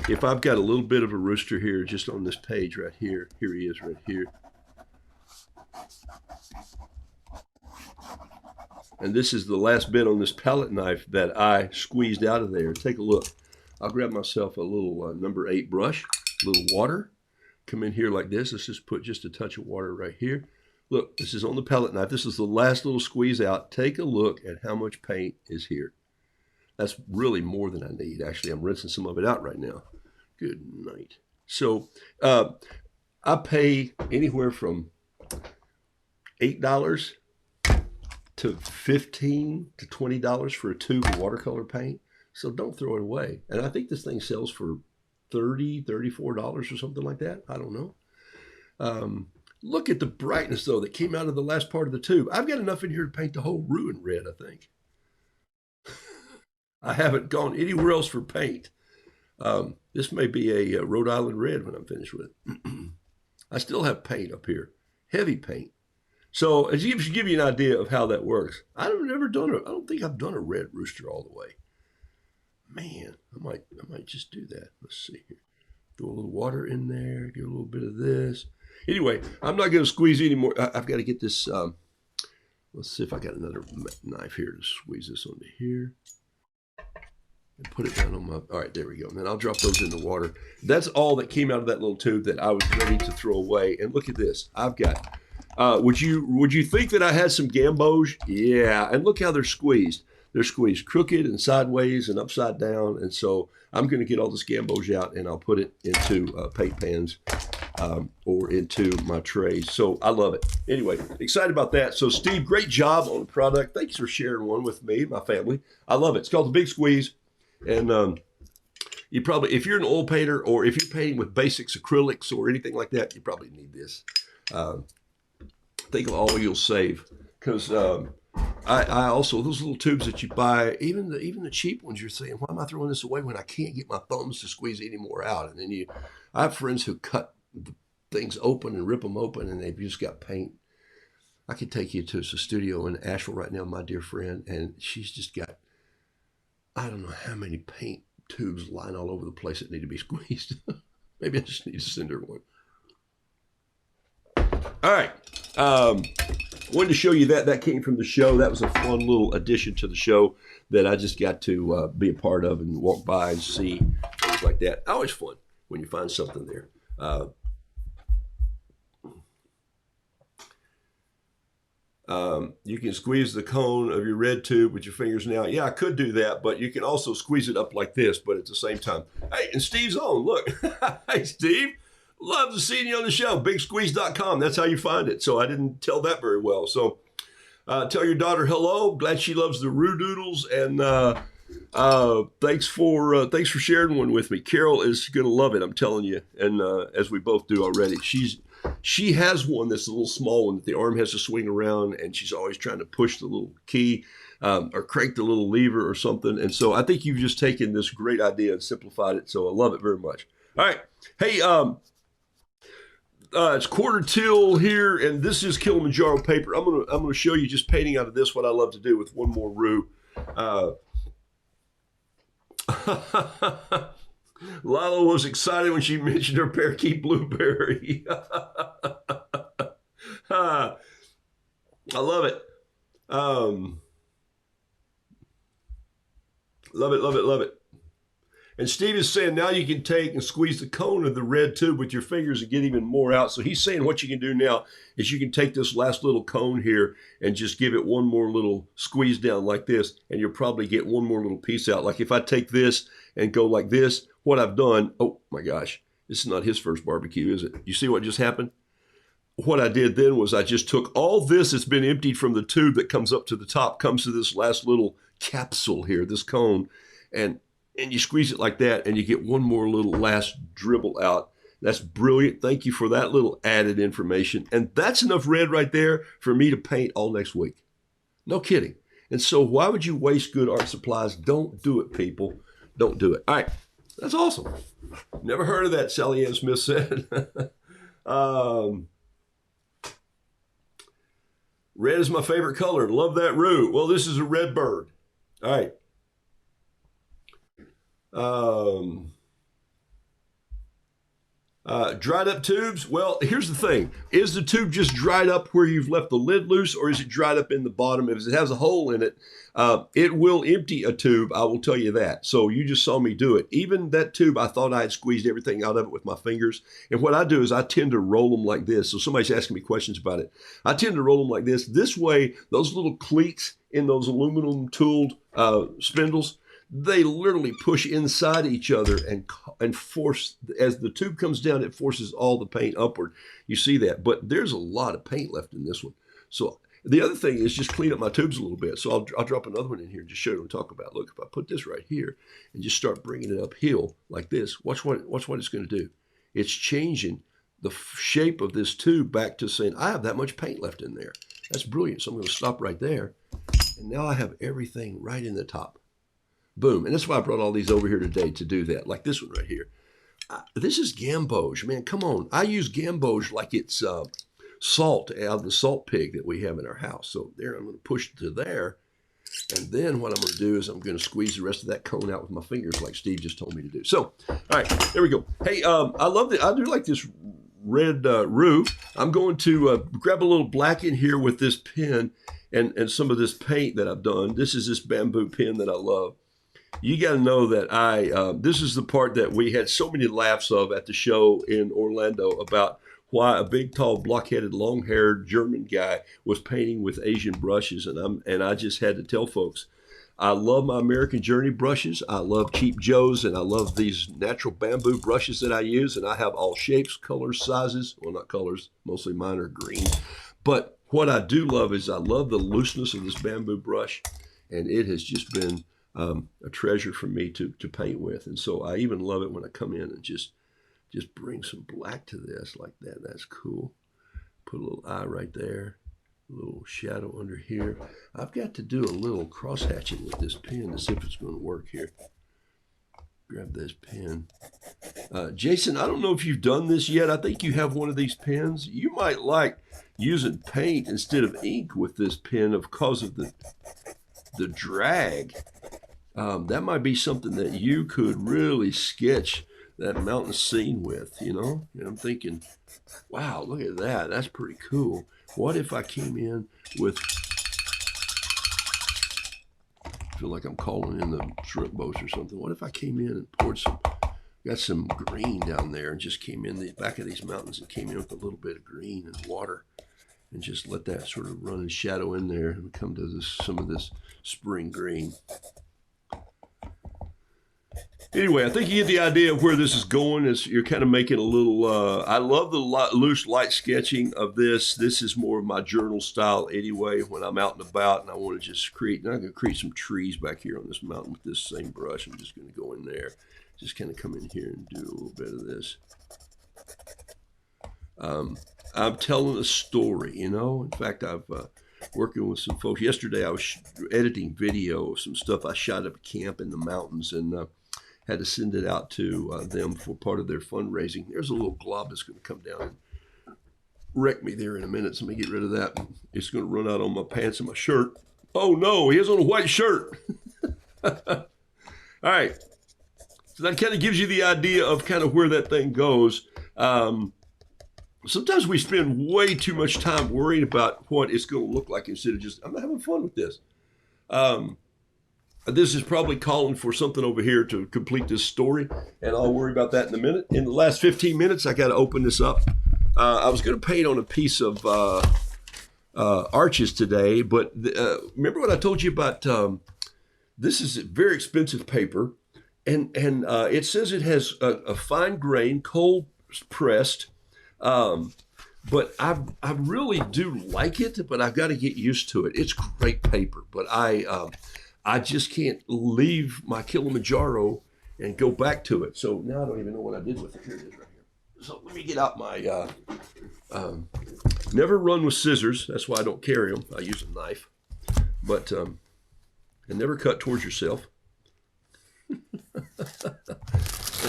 If I've got a little bit of a rooster here, just on this page right here, here he is right here. And this is the last bit on this palette knife that I squeezed out of there. Take a look. I'll grab myself a little number 8 brush, a little water. Come in here like this. Let's just put just a touch of water right here. Look, this is on the palette knife. This is the last little squeeze out. Take a look at how much paint is here. That's really more than I need. Actually, I'm rinsing some of it out right now. Good night. So I pay anywhere from $8 to $15 to $20 for a tube of watercolor paint. So don't throw it away. And I think this thing sells for $30, $34 or something like that. I don't know. Look at the brightness, though, that came out of the last part of the tube. I've got enough in here to paint the whole Roo in red, I think. I haven't gone anywhere else for paint. This may be a Rhode Island red when I'm finished with it. I still have paint up here, heavy paint. So as you give you an idea of how that works, I don't think I've done a red rooster all the way. Man, I might just do that. Let's see here. Throw a little water in there, get a little bit of this. Anyway, I'm not going to squeeze anymore. I've got to get this. Let's see if I got another knife here to squeeze this onto here. And put it down on my, all right, there we go. And then I'll drop those in the water. That's all that came out of that little tube that I was ready to throw away. And look at this. I've got, would you think that I had some gambos? Yeah, and look how they're squeezed. They're squeezed crooked and sideways and upside down. And so I'm going to get all this gambos out and I'll put it into paint pans or into my trays. So I love it. Anyway, excited about that. So Steve, great job on the product. Thanks for sharing one with me, my family. I love it. It's called the Big Squeeze. And you probably, if you're an oil painter or if you're painting with basics, acrylics or anything like that, you probably need this. Think of all you'll save. Because I also, those little tubes that you buy, even the cheap ones, you're saying, why am I throwing this away when I can't get my thumbs to squeeze any more out? And then I have friends who cut the things open and rip them open and they've just got paint. I could take you to a studio in Asheville right now, my dear friend, and she's just got, I don't know how many paint tubes lying all over the place that need to be squeezed. Maybe I just need to send her one. All right. Wanted to show you that. That came from the show. That was a fun little addition to the show that I just got to be a part of and walk by and see things like that. Always fun when you find something there. You can squeeze the cone of your red tube with your fingers now. Yeah, I could do that, but you can also squeeze it up like this, but at the same time. Hey, and Steve's on. Look. Hey, Steve. Love to see you on the show. BigSqueeze.com. That's how you find it. So I didn't tell that very well. So tell your daughter hello. Glad she loves the Roodoodles. And thanks for sharing one with me. Carol is going to love it, I'm telling you. And as we both do already. She has one that's a little small one that the arm has to swing around. And she's always trying to push the little key or crank the little lever or something. And so I think you've just taken this great idea and simplified it. So I love it very much. All right. Hey, it's quarter till here, and this is Kilimanjaro paper. I'm gonna show you just painting out of this what I love to do with one more Roo. Lila was excited when she mentioned her parakeet blueberry. I love it. Love it, love it, love it. And Steve is saying now you can take and squeeze the cone of the red tube with your fingers and get even more out. So he's saying what you can do now is you can take this last little cone here and just give it one more little squeeze down like this, and you'll probably get one more little piece out. Like if I take this and go like this, what I've done, oh my gosh, this is not his first barbecue, is it? You see what just happened? What I did then was I just took all this that's been emptied from the tube that comes up to the top, comes to this last little capsule here, this cone, and you squeeze it like that, and you get one more little last dribble out. That's brilliant. Thank you for that little added information. And that's enough red right there for me to paint all next week. No kidding. And so why would you waste good art supplies? Don't do it, people. Don't do it. All right. That's awesome. Never heard of that, Sally Ann Smith said. Red is my favorite color. Love that Roo. Well, this is a red bird. All right. Dried up tubes. Well, here's the thing. Is the tube just dried up where you've left the lid loose, or is it dried up in the bottom? If it has a hole in it, it will empty a tube. I will tell you that. So you just saw me do it. Even that tube, I thought I had squeezed everything out of it with my fingers. And what I do is I tend to roll them like this. So somebody's asking me questions about it. I tend to roll them like this. This way, those little cleats in those aluminum tooled spindles, they literally push inside each other and force, as the tube comes down, it forces all the paint upward. You see that, but there's a lot of paint left in this one. So the other thing is just clean up my tubes a little bit. So I'll drop another one in here and just show you what I'm talking about. Look, if I put this right here and just start bringing it uphill like this, watch what it's going to do. It's changing the shape of this tube back to saying, I have that much paint left in there. That's brilliant. So I'm going to stop right there. And now I have everything right in the top. Boom. And that's why I brought all these over here today to do that. Like this one right here. This is gamboge. Man, come on. I use gamboge like it's salt out of the salt pig that we have in our house. So there, I'm going to push it to there. And then what I'm going to do is I'm going to squeeze the rest of that cone out with my fingers like Steve just told me to do. So, all right, there we go. Hey, I love that. I do like this red Roo. I'm going to grab a little black in here with this pen and some of this paint that I've done. This is this bamboo pen that I love. You got to know that this is the part that we had so many laughs of at the show in Orlando about why a big, tall, block-headed, long-haired German guy was painting with Asian brushes. And I just had to tell folks, I love my American Journey brushes. I love Cheap Joe's, and I love these natural bamboo brushes that I use. And I have all shapes, colors, sizes. Well, not colors. Mostly mine are green. But what I do love is I love the looseness of this bamboo brush. And it has just been a treasure for me to paint with. And so I even love it when I come in and just bring some black to this like that. That's cool. Put a little eye right there, a little shadow under here. I've got to do a little cross hatching with this pen to see if it's going to work here. Grab this pen. Jason, I don't know if you've done this yet. I think you have one of these pens. You might like using paint instead of ink with this pen because of the drag. That might be something that you could really sketch that mountain scene with, you know? And I'm thinking, wow, look at that. That's pretty cool. What if I came in with, I feel like I'm calling in the shrimp boats or something. What if I came in and poured got some green down there and just came in the back of these mountains and came in with a little bit of green and water and just let that sort of run and shadow in there and come to some of this spring green. Anyway, I think you get the idea of where this is going. You're kind of making a little, I love the loose light sketching of this. This is more of my journal style anyway when I'm out and about and I want to just create, and I'm going to create some trees back here on this mountain with this same brush. I'm just going to go in there, just kind of come in here and do a little bit of this. I'm telling a story, you know. In fact, I've working with some folks. Yesterday I was editing video of some stuff I shot at camp in the mountains and had to send it out to them for part of their fundraising. There's a little glob that's going to come down and wreck me there in a minute. So let me get rid of that. It's going to run out on my pants and my shirt. Oh no, he has on a white shirt. All right. So that kind of gives you the idea of kind of where that thing goes. Sometimes we spend way too much time worrying about what it's going to look like instead of just, I'm having fun with this. This is probably calling for something over here to complete this story, and I'll worry about that in a minute. In the last 15 minutes, I got to open this up. I was going to paint on a piece of arches today, but remember what I told you about? This is very expensive paper, and it says it has a fine grain, cold pressed. But I really do like it, but I've got to get used to it. It's great paper, but I just can't leave my Kilimanjaro and go back to it. So now I don't even know what I did with it. Here it is right here. So let me get out my, never run with scissors. That's why I don't carry them. I use a knife. But, and never cut towards yourself. And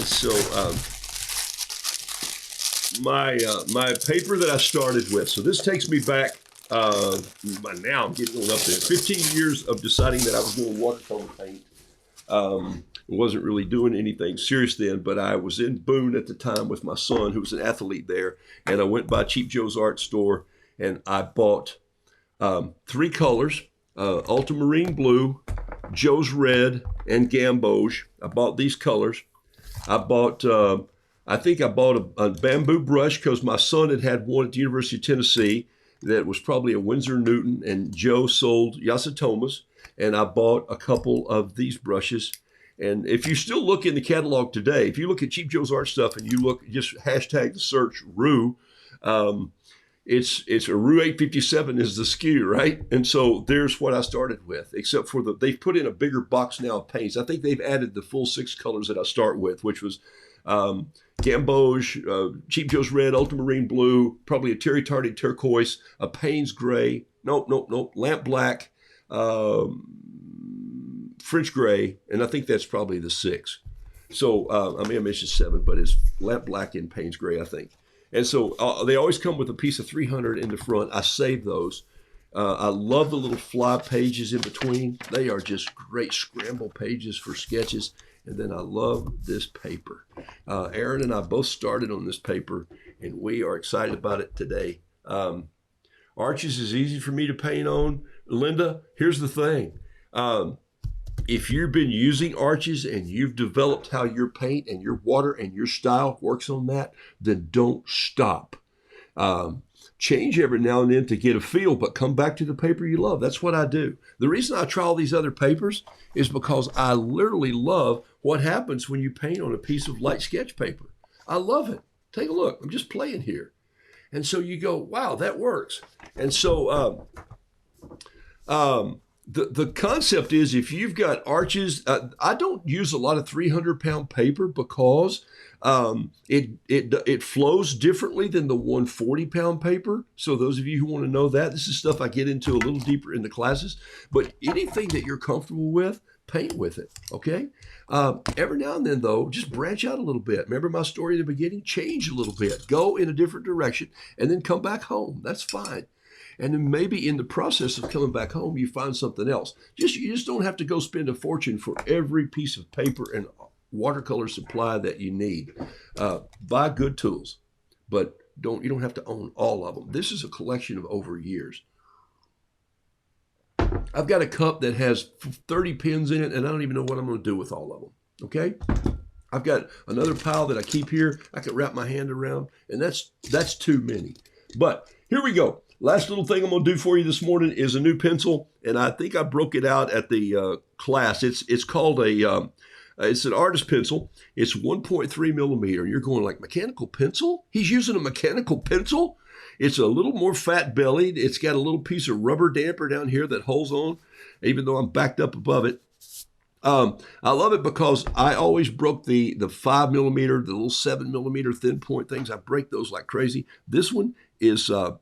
so, my paper that I started with. So this takes me back, by now I'm getting up there, 15 years of deciding that I was doing watercolor paint. Wasn't really doing anything serious then, but I was in Boone at the time with my son, who was an athlete there, and I went by Cheap Joe's art store, and I bought 3 colors, ultramarine blue, Joe's red, and gamboge. I bought these colors. I bought, I think I bought a bamboo brush because my son had one at the University of Tennessee that was probably a Winsor Newton, and Joe sold Yasutomas, and I bought a couple of these brushes. And if you still look in the catalog today, if you look at Cheap Joe's art stuff and you look, just hashtag the search Roo, it's a Roo 857 is the SKU, right? And so there's what I started with, except for they've put in a bigger box now of paints. I think they've added the full 6 colors that I start with, which was gamboge, Cheap Joe's red, ultramarine blue, probably a Terry Tardy turquoise, a Payne's gray, nope, lamp black, French gray, and I think that's probably the 6. So I may have mentioned 7, but it's lamp black and Payne's gray, I think. And so they always come with a piece of 300 in the front. I save those. I love the little fly pages in between. They are just great scramble pages for sketches. And then I love this paper. Aaron and I both started on this paper, and we are excited about it today. Arches is easy for me to paint on. Linda, here's the thing. If you've been using arches and you've developed how your paint and your water and your style works on that, then don't stop. Change every now and then to get a feel, but come back to the paper you love. That's what I do. The reason I try all these other papers is because I literally love what happens when you paint on a piece of light sketch paper. I love it. Take a look. I'm just playing here. And so you go, wow, that works. And so the concept is, if you've got arches, I don't use a lot of 300-pound paper because it flows differently than the 140-pound paper. So those of you who want to know that, this is stuff I get into a little deeper in the classes. But anything that you're comfortable with, paint with it, okay? Every now and then, though, just branch out a little bit. Remember my story at the beginning? Change a little bit. Go in a different direction and then come back home. That's fine. And then maybe in the process of coming back home, you find something else. You just don't have to go spend a fortune for every piece of paper and watercolor supply that you need. Buy good tools, but you don't have to own all of them. This is a collection of over years. I've got a cup that has 30 pins in it, and I don't even know what I'm going to do with all of them. Okay? I've got another pile that I keep here. I could wrap my hand around, and that's too many. But here we go. Last little thing I'm going to do for you this morning is a new pencil, and I think I broke it out at the class. It's called it's an artist pencil. It's 1.3 millimeter. You're going like, mechanical pencil? He's using a mechanical pencil? It's a little more fat bellied. It's got a little piece of rubber damper down here that holds on, even though I'm backed up above it. I love it because I always broke the 5 millimeter, the little 7 millimeter thin point things. I break those like crazy. This one is 5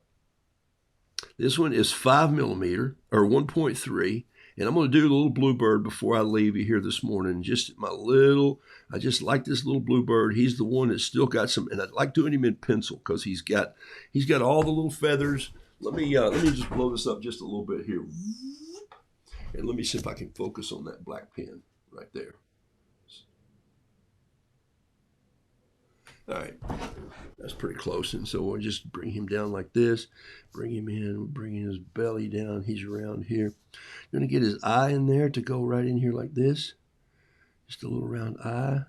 millimeter or 1.3. And I'm going to do a little Bluebird before I leave you here this morning. I just like this little Bluebird. He's the one that's still got some, and I like doing him in pencil because he's got all the little feathers. Let me just blow this up just a little bit here. And let me see if I can focus on that black pen right there. All right. That's pretty close. And so we'll just bring him down like this. Bring him in. Bringing his belly down. He's around here. Going to get his eye in there to go right in here like this. Just a little round eye.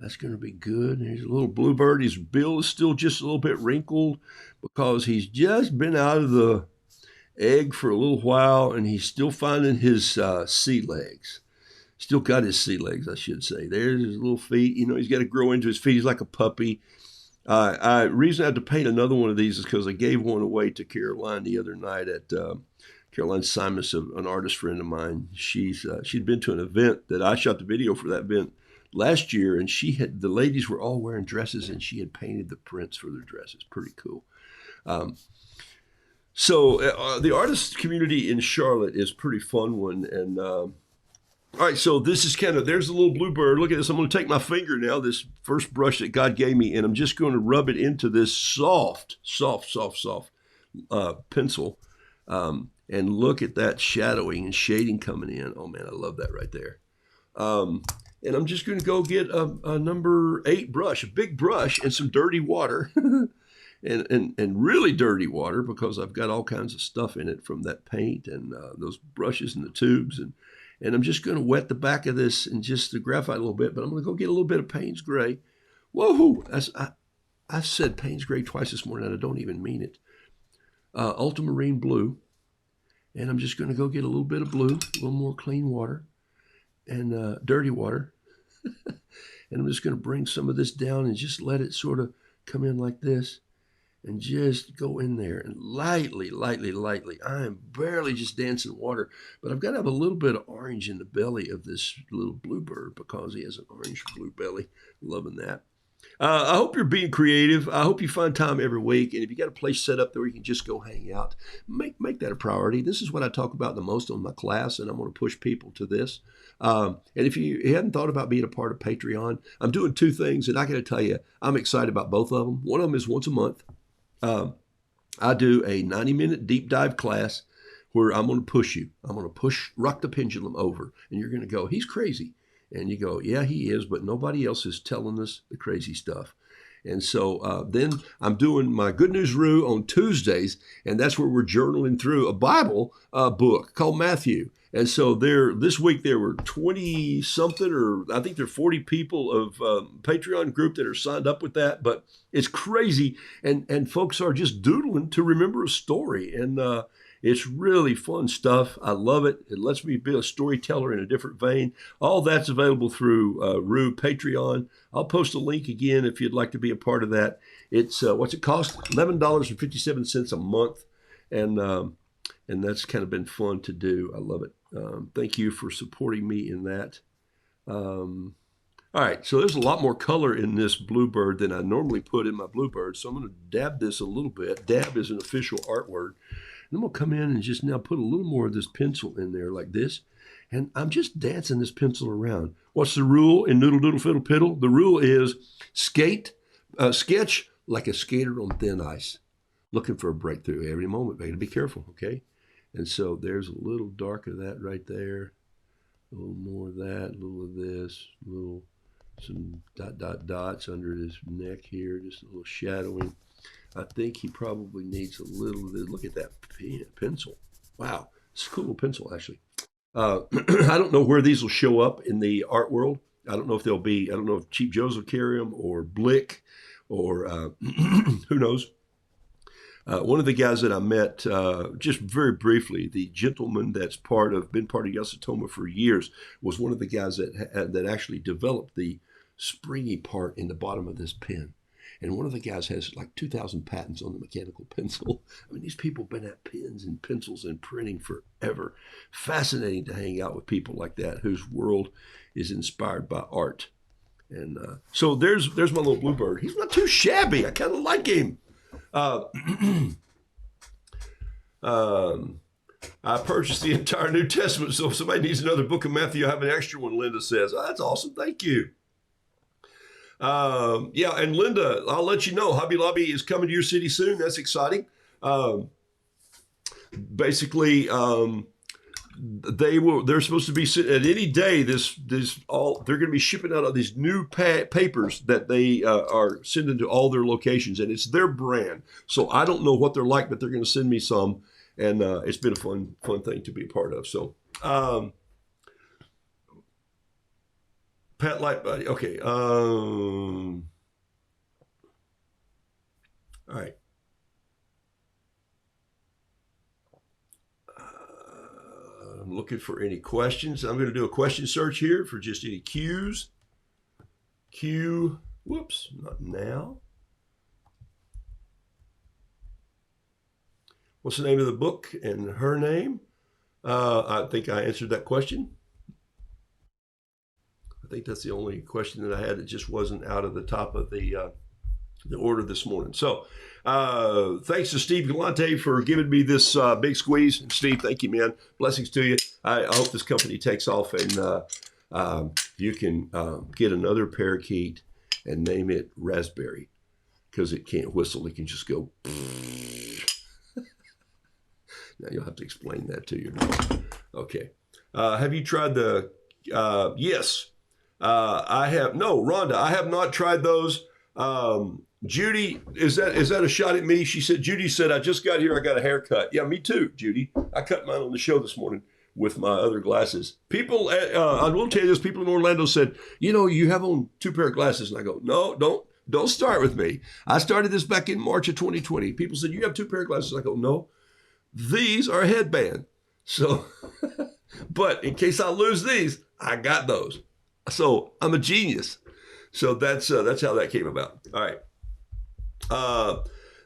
That's going to be good. Here's a little Bluebird. His bill is still just a little bit wrinkled because he's just been out of the egg for a little while, and he's still finding his sea legs. Still got his sea legs, I should say. There's his little feet. You know, he's got to grow into his feet. He's like a puppy. Reason I had to paint another one of these is because I gave one away to Caroline the other night at Caroline Simus, an artist friend of mine. She'd been to an event that I shot the video for that event last year, and the ladies were all wearing dresses, and she had painted the prints for their dresses. Pretty cool. So the artist community in Charlotte is a pretty fun one. And all right, so this is there's a little Bluebird. Look at this. I'm going to take my finger now, this first brush that God gave me, and I'm just going to rub it into this soft pencil. And look at that shadowing and shading coming in. Oh, man, I love that right there. And I'm just going to go get a number 8 brush, a big brush, and some dirty water. and really dirty water, because I've got all kinds of stuff in it from that paint and those brushes and the tubes. And I'm just going to wet the back of this and just the graphite a little bit, but I'm going to go get a little bit of Payne's Gray. Whoa, I said Payne's Gray twice this morning, and I don't even mean it. Ultramarine blue. And I'm just going to go get a little bit of blue, a little more clean water, and dirty water. And I'm just going to bring some of this down and just let it sort of come in like this. And just go in there and lightly. I am barely just dancing water, but I've got to have a little bit of orange in the belly of this little Bluebird because he has an orange blue belly. Loving that. I hope you're being creative. I hope you find time every week. And if you got a place set up there where you can just go hang out, make that a priority. This is what I talk about the most on my class, and I'm going to push people to this. And if you hadn't thought about being a part of Patreon, I'm doing 2 things, and I got to tell you, I'm excited about both of them. One of them is once a month. I do a 90-minute deep dive class where I'm going to push you. I'm going to rock the pendulum over, and you're going to go, he's crazy. And you go, yeah, he is, but nobody else is telling us the crazy stuff. And so then I'm doing my Good News Roo on Tuesdays, and that's where we're journaling through a Bible book called Matthew. And so this week there were 20-something, or I think there are 40 people of Patreon group that are signed up with that. But it's crazy, and folks are just doodling to remember a story. And it's really fun stuff. I love it. It lets me be a storyteller in a different vein. All that's available through Roo Patreon. I'll post a link again if you'd like to be a part of that. It's what's it cost? $11.57 a month, and that's kind of been fun to do. I love it. Thank you for supporting me in that. All right, so there's a lot more color in this Bluebird than I normally put in my Bluebird, so I'm going to dab this a little bit. Dab is an official art word. And I'm going to come in and just now put a little more of this pencil in there like this. And I'm just dancing this pencil around. What's the rule in Noodle Doodle Fiddle Piddle? The rule is sketch like a skater on thin ice, looking for a breakthrough every moment. But you got to be careful, okay? And so there's a little dark of that right there. A little more of that, a little of this, some dots under his neck here, just a little shadowing. I think he probably needs a little of this. Look at that pencil. Wow, it's a cool little pencil, actually. I don't know where these will show up in the art world. I don't know if Cheap Joe's will carry them, or Blick, or who knows. One of the guys that I met, just very briefly, the gentleman that's been part of Yasutoma for years, was one of the guys that actually developed the springy part in the bottom of this pen. And one of the guys has like 2,000 patents on the mechanical pencil. I mean, these people have been at pens and pencils and printing forever. Fascinating to hang out with people like that, whose world is inspired by art. And so there's my little Bluebird. He's not too shabby. I kind of like him. I purchased the entire New Testament, so if somebody needs another book of Matthew, I have an extra one, Linda says. Oh, that's awesome. Thank you. Yeah, and Linda, I'll let you know, Hobby Lobby is coming to your city soon. That's exciting. Basically, they're supposed to be at any day. They're going to be shipping out all these new papers that they are sending to all their locations, and it's their brand. So I don't know what they're like, but they're going to send me some, and it's been a fun thing to be a part of. So. Pat Light Buddy. Okay. All right. I'm looking for any questions. I'm going to do a question search here for just any cues. Whoops, not now. What's the name of the book and her name? I think I answered that question. I think that's the only question that I had that just wasn't out of the top of the order this morning. So thanks to Steve Galante for giving me this big squeeze. And Steve, thank you, man. Blessings to you. I hope this company takes off and you can get another parakeet and name it Raspberry, because it can't whistle. It can just go. Now you'll have to explain that to your dog. Okay. Have you tried the, yes. I have, no, Rhonda, I have not tried those. Judy, is that a shot at me? She said, Judy said, I just got here. I got a haircut. Yeah, me too, Judy. I cut mine on the show this morning with my other glasses. People, I will tell you this, people in Orlando said, you have on 2 pair of glasses. And I go, no, don't start with me. I started this back in March of 2020. People said, you have 2 pair of glasses. I go, no, these are a headband. So, but in case I lose these, I got those. So I'm a genius. So that's how that came about. All right.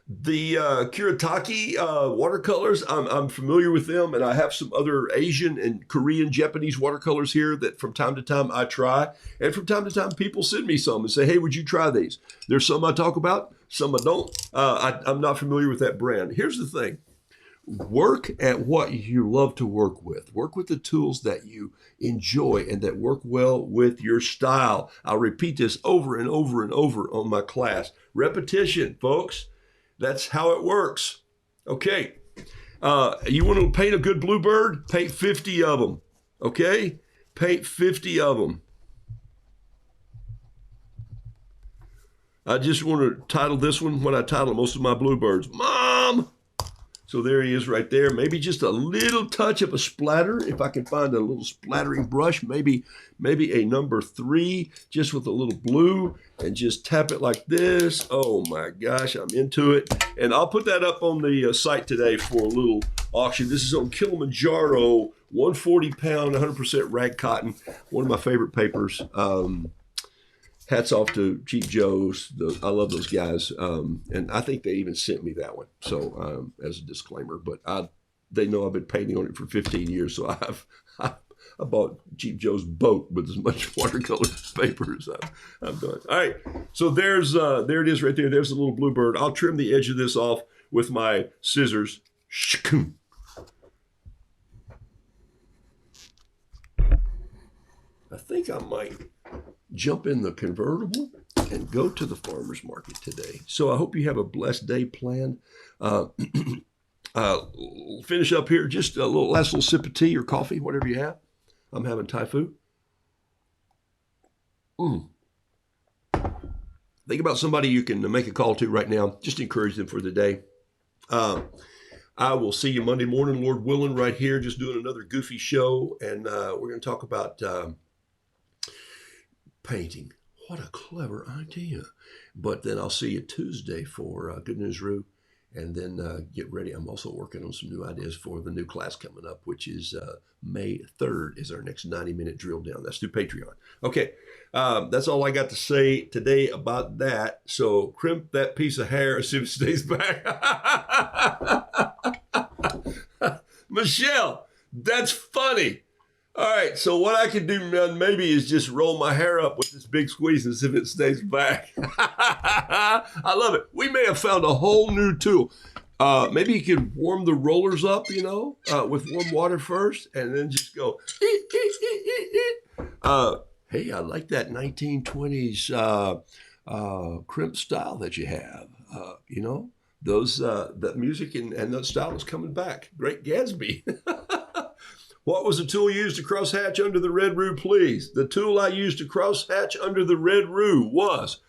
The Kuretake watercolors, I'm familiar with them, and I have some other Asian and Korean, Japanese watercolors here that from time to time I try. And from time to time people send me some and say, hey, would you try these? There's some I talk about, some I don't. I'm not familiar with that brand. Here's the thing. Work at what you love to work with. Work with the tools that you enjoy and that work well with your style. I'll repeat this over and over and over on my class. Repetition, folks. That's how it works. Okay. You want to paint a good bluebird? Paint 50 of them. Okay? Paint 50 of them. I just want to title this one what I title most of my bluebirds. Mom! So there he is right there. Maybe just a little touch of a splatter. If I can find a little splattering brush, maybe a number 3, just with a little blue, and just tap it like this. Oh my gosh, I'm into it. And I'll put that up on the site today for a little auction. This is on Kilimanjaro, 140 pound, 100% rag cotton. One of my favorite papers. Hats off to Cheap Joe's. I love those guys. And I think they even sent me that one. So as a disclaimer, but they know I've been painting on it for 15 years. So I bought Cheap Joe's boat with as much watercolor paper as I've done. All right. So there it is right there. There's a little bluebird. I'll trim the edge of this off with my scissors. I think I might jump in the convertible and go to the farmer's market today. So I hope you have a blessed day planned. Finish up here, just a last little sip of tea or coffee, whatever you have. I'm having Thai food. Think about somebody you can make a call to right now. Just encourage them for the day. I will see you Monday morning, Lord willing, right here, just doing another goofy show. And we're going to talk about painting. What a clever idea. But then I'll see you Tuesday for Good News Roo. And then get ready. I'm also working on some new ideas for the new class coming up, which is May 3rd is our next 90-minute drill down. That's through Patreon. Okay, that's all I got to say today about that. So crimp that piece of hair and see if it stays back. Michelle, that's funny. All right, so what I can do maybe is just roll my hair up with this big squeeze and see if it stays back. I love it. We may have found a whole new tool. Maybe you could warm the rollers up, with warm water first, and then just go. Hey, I like that 1920s crimp style that you have. Those that music and that style is coming back. Great Gatsby. What was the tool used to cross hatch under the red roo, please? The tool I used to cross hatch under the red roo was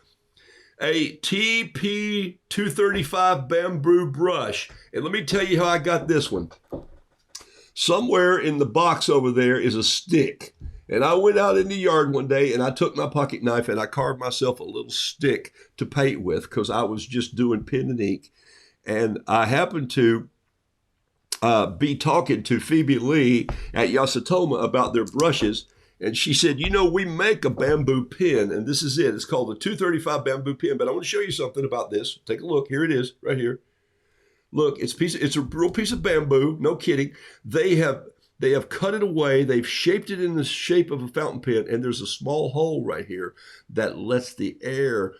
a TP235 bamboo brush. And let me tell you how I got this one. Somewhere in the box over there is a stick. And I went out in the yard one day and I took my pocket knife and I carved myself a little stick to paint with because I was just doing pen and ink. And I happened to be talking to Phoebe Lee at Yasutoma about their brushes. And she said, you know, we make a bamboo pen, and this is it. It's called the 235 bamboo pen. But I want to show you something about this. Take a look. Here it is, right here. Look, it's a real piece of bamboo. No kidding. They have cut it away. They've shaped it in the shape of a fountain pen, and there's a small hole right here that lets the air,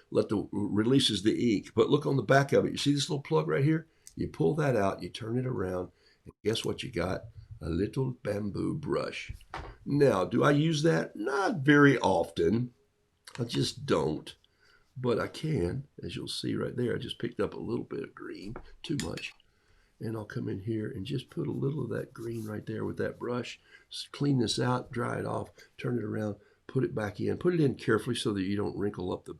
releases the ink. But look on the back of it. You see this little plug right here? You pull that out, you turn it around, and guess what you got? A little bamboo brush. Now, do I use that? Not very often. I just don't. But I can, as you'll see right there. I just picked up a little bit of green, too much. And I'll come in here and just put a little of that green right there with that brush. Clean this out, dry it off, turn it around, put it back in. Put it in carefully so that you don't wrinkle up the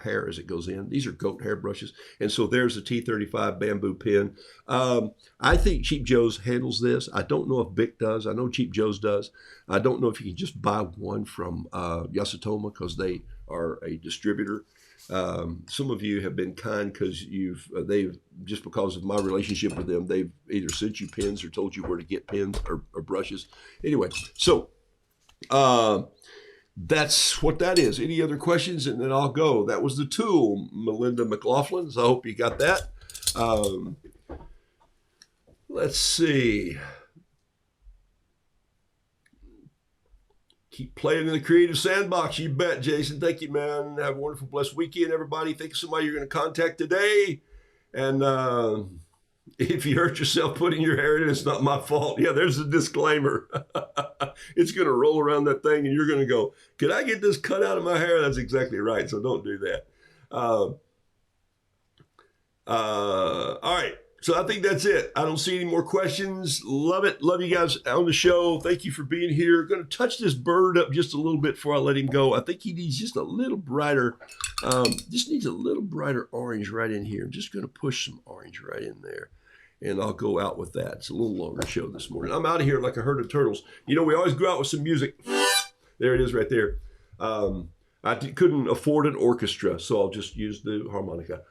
hair as it goes in. These are goat hair brushes. And so there's the T35 bamboo pen. I think Cheap Joe's handles this. I don't know if Bic does. I know Cheap Joe's does. I don't know if you can just buy one from Yasutoma because they are a distributor. Some of you have been kind because they've just because of my relationship with them, they've either sent you pens or told you where to get pens or brushes. Anyway, so that's what that is. Any other questions? And then I'll go. That was the tool, Melinda McLaughlin. So I hope you got that. Let's see. Keep playing in the creative sandbox. You bet, Jason. Thank you, man. Have a wonderful, blessed weekend, everybody. Think of somebody you're going to contact today. And if you hurt yourself putting your hair in, it's not my fault. Yeah, there's a disclaimer. It's going to roll around that thing, and you're going to go, could I get this cut out of my hair? That's exactly right. So don't do that. All right. So I think that's it. I don't see any more questions. Love it. Love you guys on the show. Thank you for being here. Going to touch this bird up just a little bit before I let him go. I think he needs just a little brighter, just needs a little brighter orange right in here. I'm just going to push some orange right in there. And I'll go out with that. It's a little longer show this morning. I'm out of here like a herd of turtles. You know, we always go out with some music. There it is right there. I couldn't afford an orchestra, so I'll just use the harmonica.